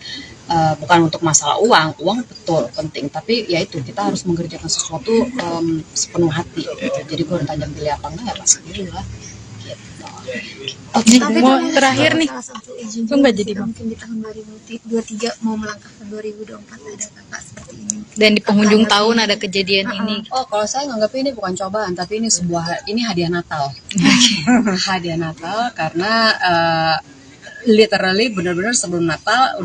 Speaker 2: bukan untuk masalah uang betul penting, tapi ya itu kita harus mengerjakan sesuatu sepenuh hati gitu. Jadi gue ditanya pilih apa enggak ya pasti pilih lah gitu.
Speaker 3: Tapi
Speaker 4: mau
Speaker 3: kalau
Speaker 4: terakhir nih,
Speaker 3: salah satu izin
Speaker 4: itu nggak
Speaker 3: juga
Speaker 4: jadi,
Speaker 3: sih,
Speaker 4: Bang.
Speaker 3: mungkin di tahun 2023 mau melangkah ke 2024 ada kakak seperti ini.
Speaker 4: Dan di penghujung tahun ada kejadian ini.
Speaker 2: Oh, kalau saya nganggap ini bukan cobaan, tapi ini hadiah Natal. Hadiah Natal karena literally benar-benar sebelum Natal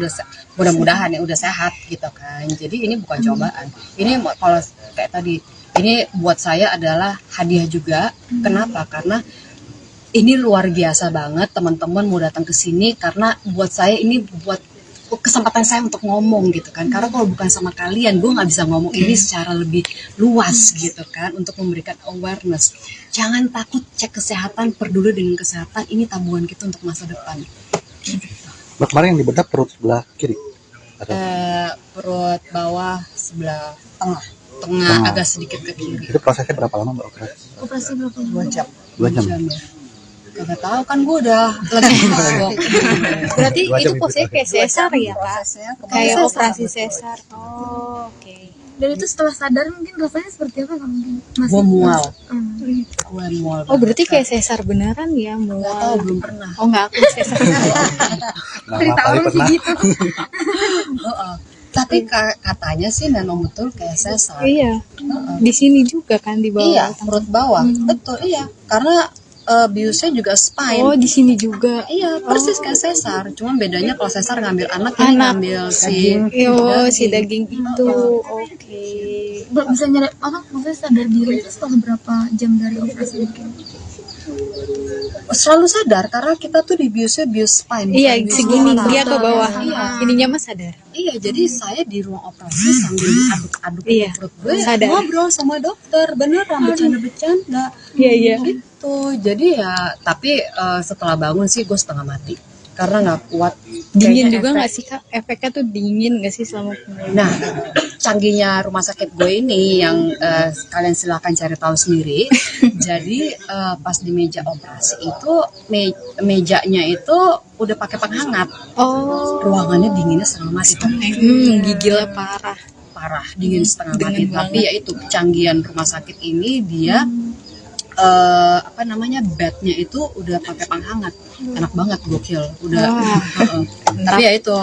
Speaker 2: mudah-mudahan ya udah sehat gitu kan. Jadi ini bukan cobaan. Ini kalau kayak tadi, ini buat saya adalah hadiah juga. Kenapa? Karena ini luar biasa banget teman-teman mau datang ke sini, karena buat saya ini buat kesempatan saya untuk ngomong gitu kan. Karena kalau bukan sama kalian gue nggak bisa ngomong ini secara lebih luas gitu kan, untuk memberikan awareness. Jangan takut cek kesehatan, peduli dengan kesehatan, ini tabungan kita untuk masa depan.
Speaker 5: Mbak, kemarin yang dibedah perut sebelah kiri ada
Speaker 2: Perut bawah sebelah tengah agak sedikit ke kiri.
Speaker 5: itu prosesnya berapa lama Mbak operasi?
Speaker 3: Operasi berapa
Speaker 2: 2 jam.
Speaker 5: 2 jam.
Speaker 2: Ya. Kagak tahu kan gue udah lagi mabok.
Speaker 3: Berarti
Speaker 5: Dua jam
Speaker 3: itu
Speaker 5: itu
Speaker 3: posisinya kayak sesar ya kak?
Speaker 2: Prosesnya
Speaker 3: Kayak
Speaker 2: sesar.
Speaker 3: operasi sesar. Oh, oke. Dan itu setelah sadar mungkin rasanya seperti apa kak? Mungkin masih
Speaker 2: Gua mual.
Speaker 3: Hmm.
Speaker 2: Gue mual.
Speaker 3: Oh berarti kayak sesar beneran ya,
Speaker 2: nggak tahu,
Speaker 3: mual.
Speaker 2: belum pernah.
Speaker 3: Oh enggak, aku sesar.
Speaker 5: Nah,
Speaker 3: Cerita
Speaker 5: kali
Speaker 3: orang sih
Speaker 5: pernah
Speaker 3: gitu.
Speaker 2: Heeh. Tapi katanya sih memang betul kayak sesar.
Speaker 3: Iya. Di sini juga kan di bawah.
Speaker 2: Iya, perut bawah. Betul, iya. Karena biusnya juga spine.
Speaker 3: Oh di sini juga.
Speaker 2: Iya, persis kayak sesar. Cuma bedanya kalau sesar ngambil anak, ini ngambil si
Speaker 3: Oh si daging itu. Oke. Bisa nyari apa? Maksudnya sadar diri itu setelah berapa jam dari operasi mungkin?
Speaker 2: Selalu sadar karena kita tuh di biusnya bius spine.
Speaker 3: Iya
Speaker 2: bukan bius
Speaker 3: segini
Speaker 2: otak.
Speaker 3: dia ke bawah.
Speaker 2: Iya.
Speaker 3: Ininya mah sadar.
Speaker 2: Iya, jadi saya di ruang operasi sambil diaduk-aduk
Speaker 3: Iya,
Speaker 2: perut gue,
Speaker 3: sadar.
Speaker 2: ngobrol sama dokter, beneran bercanda-bercanda.
Speaker 3: Iya iya.
Speaker 2: Gitu. Jadi ya, tapi setelah bangun sih gue setengah mati karena nggak kuat.
Speaker 3: Dingin
Speaker 2: Kayaknya
Speaker 3: juga
Speaker 2: efek.
Speaker 3: nggak sih kak? Efeknya tuh dingin nggak sih selama pemulihan?
Speaker 2: Nah, canggihnya rumah sakit gue ini yang kalian silahkan cari tahu sendiri. Jadi pas di meja operasi itu mejanya itu udah pakai penghangat.
Speaker 3: Oh.
Speaker 2: Ruangannya dinginnya setengah mati.
Speaker 4: Gigil parah.
Speaker 2: Parah, dingin setengah mati.
Speaker 4: Dingin
Speaker 2: Tapi ya itu kecanggihan rumah sakit ini dia bednya itu udah pakai penghangat, enak banget, gokil, udah. Tapi ya itu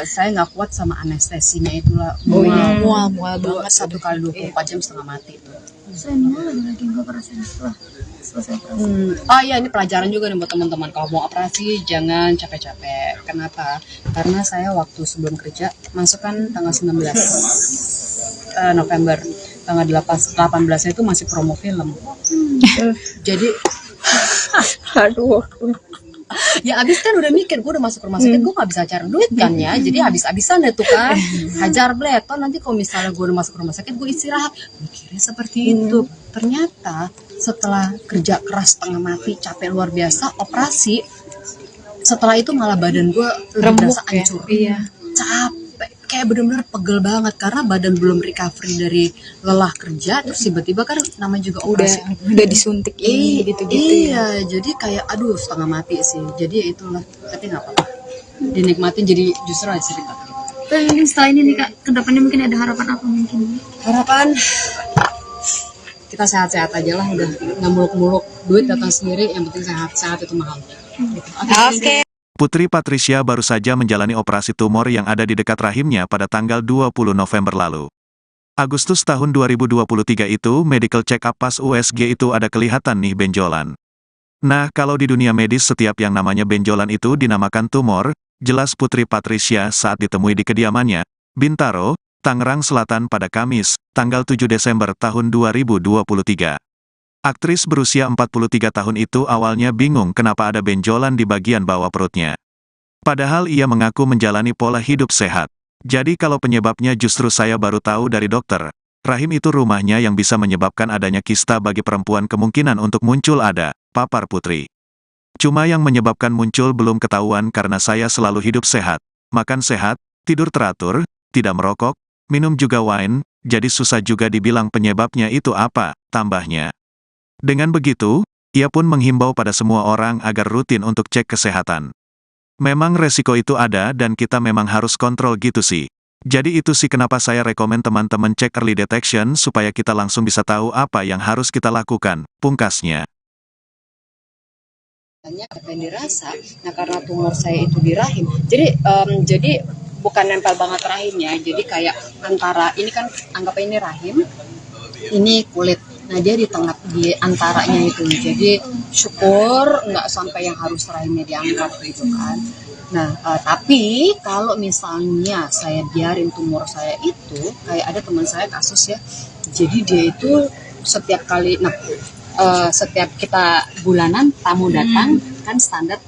Speaker 2: saya nggak kuat sama anestesinya itulah,
Speaker 4: Mual banget.
Speaker 2: 1 kali 24 jam setengah mati itu.
Speaker 6: Selain mual ada lagi nggak perasaan setelah selesai operasi?
Speaker 2: Ya ini pelajaran juga nih buat teman-teman, kalau mau operasi jangan capek-capek. Kenapa? Karena saya waktu sebelum kerja masuk kan tanggal 19 November, tanggal 18 itu masih promo film. Jadi
Speaker 4: Aduh.
Speaker 2: ya abis kan udah mikir gue udah masuk rumah sakit, gue nggak bisa cari duit kan ya, jadi habis-habisan deh tuh kan, hajar bleton. Nanti kalau misalnya gue udah masuk rumah sakit gue istirahat, mikirnya seperti itu. Ternyata setelah kerja keras setengah mati, capek luar biasa, operasi, setelah itu malah badan gue lebih berasa hancur. Capek, kayak bener-bener pegel banget karena badan belum recovery dari lelah kerja, terus tiba-tiba kan namanya juga operasi
Speaker 4: Udah disuntik ini gitu-gitu.
Speaker 2: Iya, jadi kayak aduh setengah mati sih. Jadi ya itulah, tapi nggak apa-apa. Dinikmatin, jadi justru aja cerita.
Speaker 6: Dan mungkin setelah ini nih Kak, kedepannya mungkin ada harapan apa mungkin?
Speaker 2: Harapan kita sehat-sehat aja lah, udah nggak muluk-muluk. Duit datang sendiri, yang penting sehat itu mahal. Gitu.
Speaker 4: Oke.
Speaker 1: Putri Patricia baru saja menjalani operasi tumor yang ada di dekat rahimnya pada tanggal 20 November lalu. Agustus tahun 2023 itu, medical check-up pas USG itu ada kelihatan nih benjolan. Nah, kalau di dunia medis setiap yang namanya benjolan itu dinamakan tumor, jelas Putri Patricia saat ditemui di kediamannya, Bintaro, Tangerang Selatan pada Kamis, tanggal 7 Desember tahun 2023. Aktris berusia 43 tahun itu awalnya bingung kenapa ada benjolan di bagian bawah perutnya. Padahal ia mengaku menjalani pola hidup sehat. Jadi kalau penyebabnya justru saya baru tahu dari dokter. Rahim itu rumahnya yang bisa menyebabkan adanya kista bagi perempuan kemungkinan untuk muncul ada, papar Putri. Cuma yang menyebabkan muncul belum ketahuan karena saya selalu hidup sehat, makan sehat, tidur teratur, tidak merokok, minum juga wine, jadi susah juga dibilang penyebabnya itu apa, tambahnya. Dengan begitu, ia pun menghimbau pada semua orang agar rutin untuk cek kesehatan. Memang resiko itu ada dan kita memang harus kontrol gitu sih. Jadi itu sih kenapa saya rekomen teman-teman cek early detection supaya kita langsung bisa tahu apa yang harus kita lakukan, pungkasnya.
Speaker 2: Apa yang dirasa, nah karena tumor saya itu di rahim, jadi bukan nempel banget rahimnya, jadi kayak antara, ini kan anggap ini rahim, ini kulit. Nah dia di tengah, di antaranya itu, jadi syukur nggak sampai yang harus rahimnya diangkat gitu kan. Nah tapi kalau misalnya saya biarin tumor saya itu, kayak ada teman saya kasus ya, jadi dia itu setiap kali, setiap kita bulanan tamu datang kan standar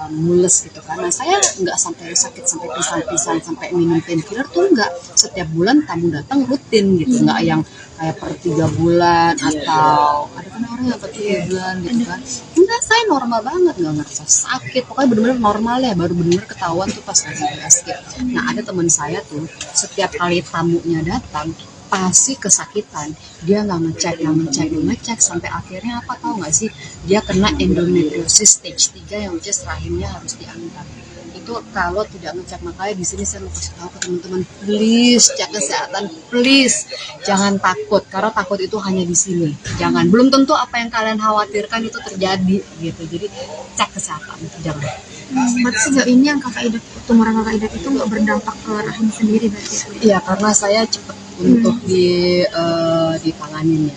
Speaker 2: mules gitu kan. Nah saya nggak sampai sakit sampai pisan-pisan sampai minum painkiller tuh nggak. Setiap bulan tamu datang rutin gitu, nggak yang kayak per 3 bulan atau ada kan orang yang per 3 bulan gitu kan. Enggak, saya normal banget, nggak ngerasa sakit, pokoknya bener-bener normal ya, baru bener-bener ketahuan tuh pas lagi USG. Nah ada teman saya tuh setiap kali tamunya datang pasti kesakitan, dia nggak ngecek sampai akhirnya apa, tahu nggak sih, dia kena endometriosis stage 3 yang which is rahimnya harus diangkat. Itu kalau tidak ngecek. Makanya di sini saya mau kasih tahu ke teman-teman, please cek kesehatan, please jangan takut, karena takut itu hanya di sini. Jangan, belum tentu apa yang kalian khawatirkan itu terjadi gitu. Jadi cek kesehatan, jangan.
Speaker 6: Berarti sejauh ini yang Kakak Ida, tumor yang Kakak Ida itu nggak berdampak ke rahim sendiri berarti?
Speaker 2: Iya, karena saya cepet untuk ditanganin ya.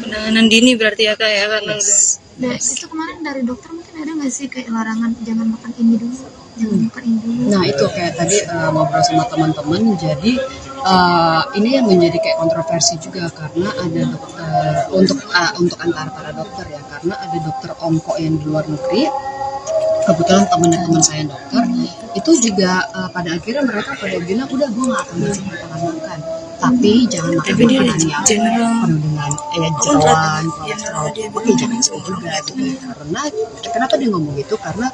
Speaker 4: Penanganan dini berarti ya Kak ya, karena
Speaker 2: Yes.
Speaker 6: Nah, itu kemarin dari dokter mungkin ada nggak sih kayak larangan jangan makan ini dulu, jangan makan ini dulu?
Speaker 2: Nah itu kayak tadi ngobrol sama teman-teman, jadi ini yang menjadi kayak kontroversi juga karena ada dokter untuk antara para dokter ya, karena ada dokter onko yang di luar negeri, kebetulan teman saya dokter, itu juga pada akhirnya mereka pada bilang udah gue nggak akan ngasih makan, tapi jangan makan makanan yang penuh dengan jeroan, kolesterol. Oke, jangan itu juga gitu. Karena kenapa dia ngomong gitu? Karena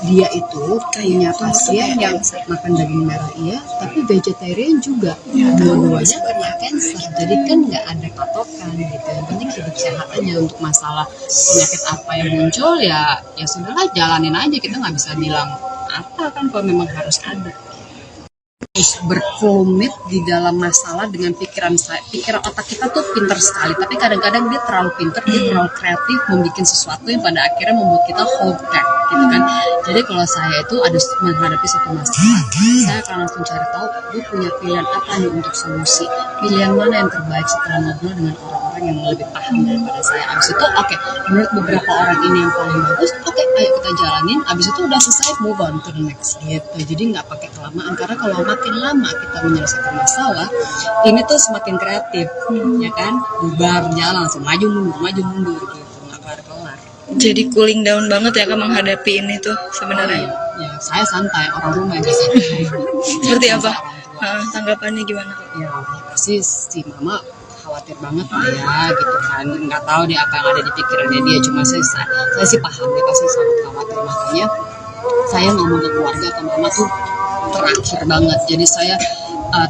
Speaker 2: dia itu punya pasien yang makan daging merah iya, tapi vegetarian juga, dua-duanya kena cancer. Jadi kan nggak ada patokan gitu. Yang penting hidup sehat aja. Untuk masalah penyakit apa yang muncul ya sudahlah, jalanin aja. Kita nggak bisa bilang apa kan kalau memang harus ada. Berkelumit di dalam masalah dengan pikiran otak kita tuh pinter sekali, tapi kadang-kadang dia terlalu pinter, dia terlalu kreatif membuat sesuatu yang pada akhirnya membuat kita hold back gitu kan. Jadi kalau saya itu ada menghadapi satu masalah, saya akan langsung cari tahu gue punya pilihan apa nih untuk solusi, pilihan mana yang terbaik setelah ngobrol dengan orang-orang yang lebih paham daripada saya. Abis itu oke, menurut beberapa orang ini yang paling bagus, oke, ayo kita jalanin. Abis itu udah selesai, move on to the next gitu. Jadi nggak pakai kelamaan, karena kalau makin lama kita menyelesaikan masalah ini tuh semakin kreatif, ya kan, bubar jalan langsung maju mundur gitu, nggak kelar.
Speaker 4: Jadi cooling down banget ya Kak menghadapi ini tuh sebenarnya.
Speaker 2: Ya saya santai, orang rumah yang santai.
Speaker 4: Seperti apa? Tanggapannya gimana?
Speaker 2: Ya pasti si mama khawatir banget ya gitu kan, nggak tahu deh apa yang ada di pikirannya dia. Cuma saya sih paham, dia pasti sangat khawatir. Makanya saya ngomong ke keluarga, ke mama tuh terakhir banget. Jadi saya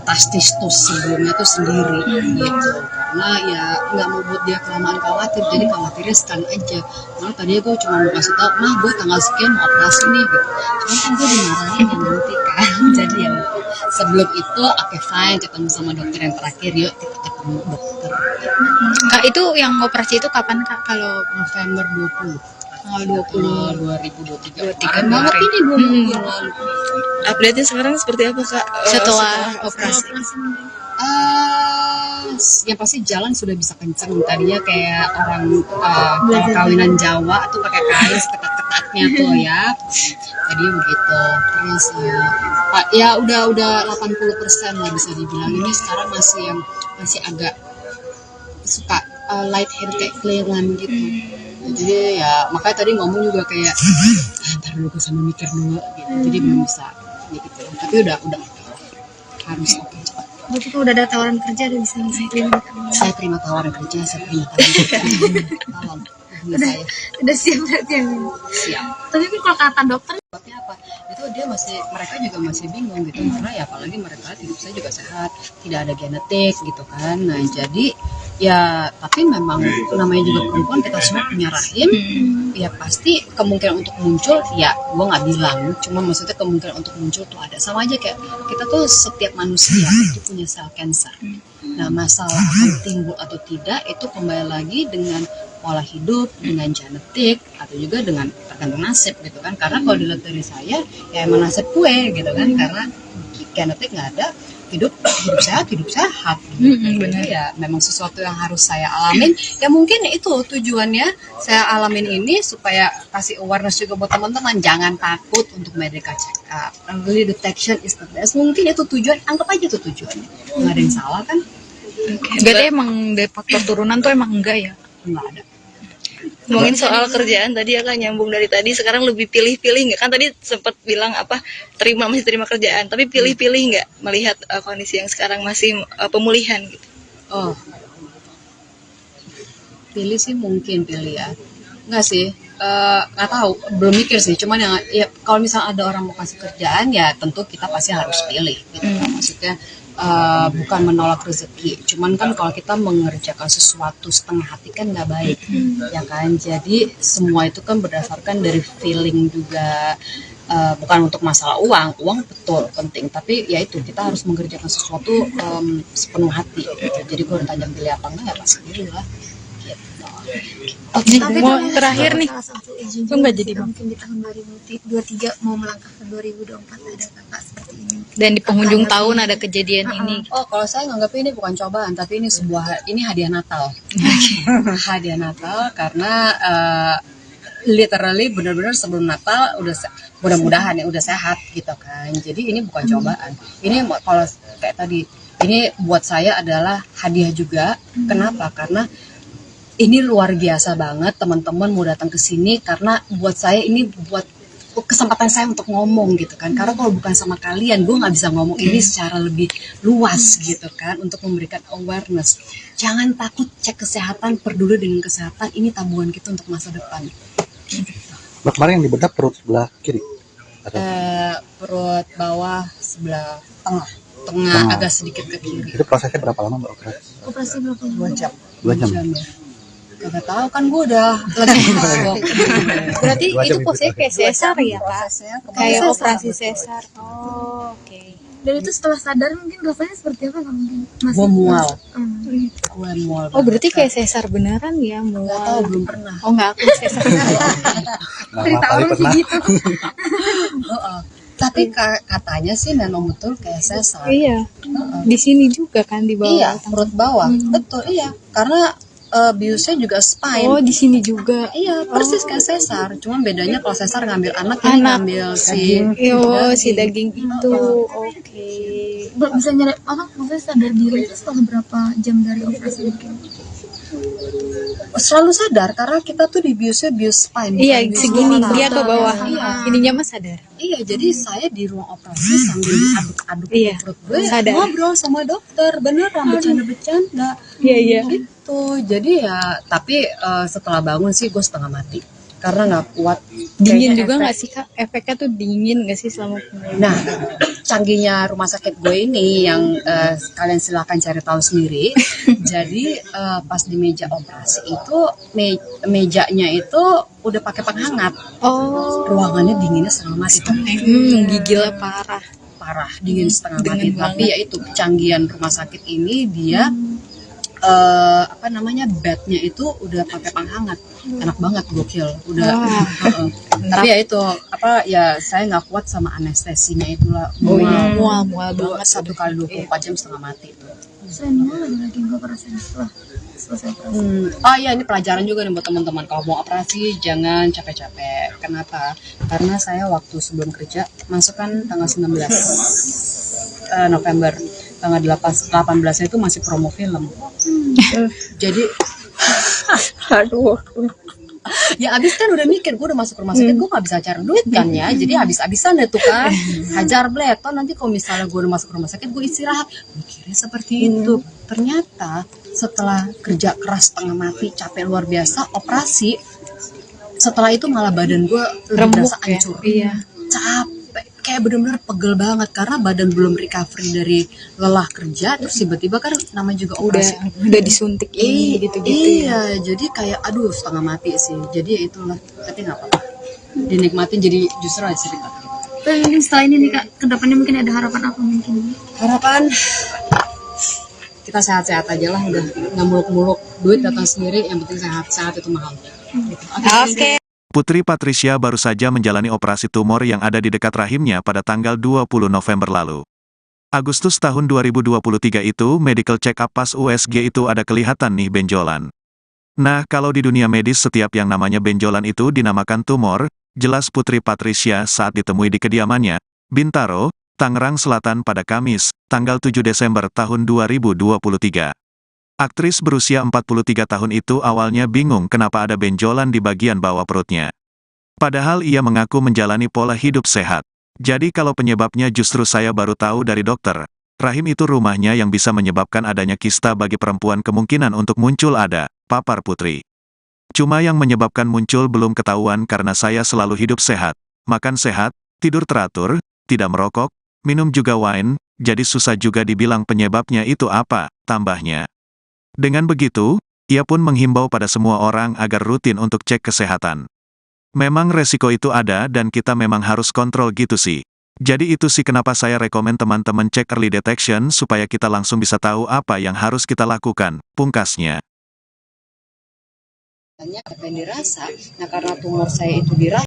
Speaker 2: tastis sebelumnya tuh sendiri gitu, karena ya nggak mau buat dia kelamaan khawatir. Jadi khawatirnya sekali aja. Malah tadi gue cuma mau kasih tau, mah gue tanggal sekian mau operasi nih gitu. Cuma kan gue dimarahin ya nanti kan. Jadi ya sebelum itu oke fine, ketemu sama dokter yang terakhir, yuk kita ketemu dokter.
Speaker 3: Kak, itu yang operasi itu kapan Kak? Kalau
Speaker 2: November 20
Speaker 3: tanggal
Speaker 2: 2023 kemarin banget ini 2 minggu yang lalu.
Speaker 4: Update-nya sekarang seperti apa Kak?
Speaker 3: setelah operasi.
Speaker 2: Yang pasti jalan sudah bisa kenceng. Tadinya kayak orang kalau kawinan Jawa tuh pakai kain seketat-ketatnya tuh ya. Tadinya begitu. Terus ya udah 80% lah bisa dibilang. Ini sekarang masih agak suka light hair kayak kelilan gitu. Jadi ya makanya tadi ngomong juga kayak ntar dulu gue sambil mikir dulu gitu. Jadi belum bisa gitu. Tapi udah harus oke.
Speaker 3: Berarti kalau udah ada tawaran kerja udah bisa terima Kak?
Speaker 2: Saya terima tawaran kerja, saya terima tawaran. Tolong hubungi saya.
Speaker 3: Udah siap berarti ya?
Speaker 2: Siap.
Speaker 3: Tapi kan kalau kata dokter
Speaker 2: Sebabnya apa? Itu mereka juga masih bingung gitu, karena ya apalagi mereka hidup saya juga sehat, tidak ada genetik gitu kan. Nah jadi ya tapi memang namanya juga perempuan, kita semua punya rahim, ya pasti kemungkinan untuk muncul ya gue nggak bilang, cuma maksudnya kemungkinan untuk muncul tuh ada. Sama aja kayak kita tuh setiap manusia itu punya sel kanker. Nah masalah akan timbul atau tidak itu kembali lagi dengan pola hidup, dengan genetik, atau juga dengan tergantung nasib gitu kan. Karena kalau dilihat dari saya ya emang nasib gue gitu kan, karena genetik nggak ada, hidup sehat gitu. Jadi ya memang sesuatu yang harus saya alamin. Ya mungkin itu tujuannya saya alamin ini supaya kasih awareness juga buat teman-teman, jangan takut untuk medical check up. Early detection is the best. Mungkin itu tujuan, anggap aja itu tujuannya. Nggak ada yang salah kan?
Speaker 3: berarti emang dari faktor turunan tuh emang enggak ya?
Speaker 2: Nggak ada.
Speaker 4: Ngomongin soal kerjaan tadi ya Kak, nyambung dari tadi, sekarang lebih pilih-pilih nggak? Kan tadi sempat bilang masih terima kerjaan, tapi pilih-pilih nggak melihat kondisi yang sekarang masih pemulihan gitu?
Speaker 2: Oh, pilih sih mungkin pilih ya. Enggak sih, nggak tahu, belum mikir sih. Cuman ya kalau misalnya ada orang mau kasih kerjaan ya tentu kita pasti harus pilih gitu kan. Maksudnya bukan menolak rezeki, cuman kan kalau kita mengerjakan sesuatu setengah hati kan nggak baik, ya kan. Jadi semua itu kan berdasarkan dari feeling juga, bukan untuk masalah uang betul penting, tapi ya itu kita harus mengerjakan sesuatu sepenuh hati gitu. Jadi kalau ditanya pilih apa enggak ya pasti pilih lah gitu.
Speaker 3: Tapi
Speaker 4: mau
Speaker 3: kalau
Speaker 4: terakhir nih,
Speaker 3: salah satu izin
Speaker 4: itu nggak jadi
Speaker 3: mungkin di tahun 2023 mau melangkah ke 2024 ada kakak seperti ini.
Speaker 4: dan di penghujung tahun ada kejadian ini.
Speaker 2: Oh, kalau saya nganggap ini bukan cobaan, tapi ini hadiah Natal. Hadiah Natal karena literally benar-benar sebelum Natal mudah-mudahan ya udah sehat gitu kan. Jadi ini bukan cobaan. Ini kalau kayak tadi, ini buat saya adalah hadiah juga. Kenapa? Karena ini luar biasa banget teman-teman mau datang ke sini, karena buat saya ini buat kesempatan saya untuk ngomong gitu kan. Karena kalau bukan sama kalian gue nggak bisa ngomong ini secara lebih luas gitu kan, untuk memberikan awareness. Jangan takut cek kesehatan, peduli dengan kesehatan, ini tabungan kita untuk masa depan.
Speaker 5: Mbak, kemarin yang dibedah perut sebelah kiri.
Speaker 2: Perut bawah sebelah tengah
Speaker 5: Tengah.
Speaker 2: agak sedikit ke kiri.
Speaker 5: Itu prosesnya berapa lama Mbak operasi?
Speaker 6: Operasi berapa
Speaker 2: 2
Speaker 6: lama?
Speaker 2: jam.
Speaker 5: 2 jam.
Speaker 2: Ya. Kagak tahu kan gue udah lagi masuk.
Speaker 7: Berarti
Speaker 5: 2 jam
Speaker 7: itu posisinya kayak sesar ya, Kak?
Speaker 2: Prosesnya
Speaker 7: Kayak
Speaker 2: sesar,
Speaker 7: operasi
Speaker 2: betul.
Speaker 7: sesar. Oh, oke.
Speaker 6: Dan itu setelah sadar mungkin rasanya seperti apa nggak mungkin? Masih
Speaker 2: Gua mual.
Speaker 6: Hmm.
Speaker 2: Gue mual.
Speaker 7: Oh, berarti
Speaker 2: banget.
Speaker 7: kayak sesar beneran ya,
Speaker 2: Nggak tahu,
Speaker 7: mual.
Speaker 2: belum pernah.
Speaker 7: Oh, enggak, aku sesar.
Speaker 5: Lama kali pernah.
Speaker 2: Heeh. Tapi katanya sih memang betul kayak sesar.
Speaker 7: Iya. Di sini juga kan di bawah.
Speaker 2: Iya, perut bawah. Betul, iya. Karena biusnya juga spine.
Speaker 7: Oh, di sini juga.
Speaker 2: Iya, persis kayak sesar. Cuma bedanya kalau sesar ngambil anak, ini
Speaker 7: Anak.
Speaker 2: ngambil si
Speaker 7: Oh, si daging itu. Oke.
Speaker 6: Bisa nyari apa? Maksudnya sadar diri itu setelah berapa jam dari operasi mungkin?
Speaker 2: selalu sadar karena kita tuh di biusnya bius spine.
Speaker 7: Iya,
Speaker 2: bukan bius
Speaker 7: segini
Speaker 2: kepala.
Speaker 7: dia ke bawah.
Speaker 2: Iya.
Speaker 7: Ininya mah sadar.
Speaker 2: Iya, jadi saya di ruang operasi sambil diaduk-aduk
Speaker 7: Iya,
Speaker 2: perut gue,
Speaker 7: sadar.
Speaker 2: ngobrol sama dokter, beneran bercanda-bercanda.
Speaker 7: Iya, iya.
Speaker 2: Gitu. Jadi ya, tapi setelah bangun sih gue setengah mati karena nggak kuat.
Speaker 7: Dingin
Speaker 2: Kayaknya
Speaker 7: juga
Speaker 2: efek.
Speaker 7: nggak sih, Kak? Efeknya tuh dingin nggak sih selama pemulihan?
Speaker 2: Nah, canggihnya rumah sakit gue ini yang kalian silakan cari tahu sendiri. Jadi pas di meja operasi itu mejanya itu udah pakai penghangat.
Speaker 7: Oh,
Speaker 2: Ruangannya dinginnya setengah mati.
Speaker 7: gigilnya parah.
Speaker 2: Parah, dingin setengah mati.
Speaker 7: Dingin
Speaker 2: Tapi ya itu kecanggihan rumah sakit ini dia apa namanya bednya itu udah pakai penghangat. Enak banget, gokil. Udah.
Speaker 7: Wah.
Speaker 2: heeh. Tapi ya itu apa ya saya nggak kuat sama anestesinya itulah.
Speaker 7: Oh iya, mual banget.
Speaker 2: 1 kali 24 jam setengah mati.
Speaker 6: Selain mual ada lagi nggak perasaan setelah selesai operasi?
Speaker 2: Oh iya, ini pelajaran juga nih buat teman-teman. Kalau mau operasi jangan capek-capek. Kenapa? Karena saya waktu sebelum kerja masuk kan tanggal 19 November. Tanggal 18 itu masih promo film. Jadi
Speaker 7: Aduh.
Speaker 2: ya abis kan udah mikir gue udah masuk rumah sakit, gue gak bisa cari duit kan ya, jadi habis-habisan deh tuh kan, hajar bleton. Nanti kalau misalnya gue udah masuk rumah sakit gue istirahat, mikirnya seperti itu. Ternyata setelah kerja keras setengah mati, capek luar biasa, operasi, setelah itu malah badan gue lebih
Speaker 7: Remuk
Speaker 2: berasa
Speaker 7: ya?
Speaker 2: hancur.
Speaker 7: Iya.
Speaker 2: Capek, kayak bener-bener pegel banget karena badan belum recovery dari lelah kerja, terus tiba-tiba kan namanya juga operasi.
Speaker 7: Udah disuntik ini gitu-gitu ya.
Speaker 2: Iya, jadi kayak aduh setengah mati sih. Jadi ya itulah, tapi nggak apa-apa. Dinikmatin jadi justru ada cerita.
Speaker 6: Tapi mungkin setelah ini nih Kak, kedepannya mungkin ada harapan apa mungkin?
Speaker 2: Harapan kita sehat-sehat aja lah, udah nggak muluk-muluk, duit datang sendiri, yang penting sehat itu mahal. Gitu.
Speaker 7: Oke.
Speaker 1: Putri Patricia baru saja menjalani operasi tumor yang ada di dekat rahimnya pada tanggal 20 November lalu. Agustus tahun 2023 itu, medical check-up pas USG itu ada kelihatan nih benjolan. Nah, kalau di dunia medis setiap yang namanya benjolan itu dinamakan tumor, jelas Putri Patricia saat ditemui di kediamannya, Bintaro, Tangerang Selatan pada Kamis, tanggal 7 Desember tahun 2023. Aktris berusia 43 tahun itu awalnya bingung kenapa ada benjolan di bagian bawah perutnya. Padahal ia mengaku menjalani pola hidup sehat. Jadi kalau penyebabnya justru saya baru tahu dari dokter. Rahim itu rumahnya yang bisa menyebabkan adanya kista bagi perempuan kemungkinan untuk muncul ada, papar Putri. Cuma yang menyebabkan muncul belum ketahuan karena saya selalu hidup sehat, makan sehat, tidur teratur, tidak merokok, minum juga wine, jadi susah juga dibilang penyebabnya itu apa, tambahnya. Dengan begitu, ia pun menghimbau pada semua orang agar rutin untuk cek kesehatan. Memang resiko itu ada dan kita memang harus kontrol gitu sih. Jadi itu sih kenapa saya rekomen teman-teman cek early detection supaya kita langsung bisa tahu apa yang harus kita lakukan, pungkasnya.
Speaker 2: Apa yang dirasa? Nah karena tumor saya itu di rahim.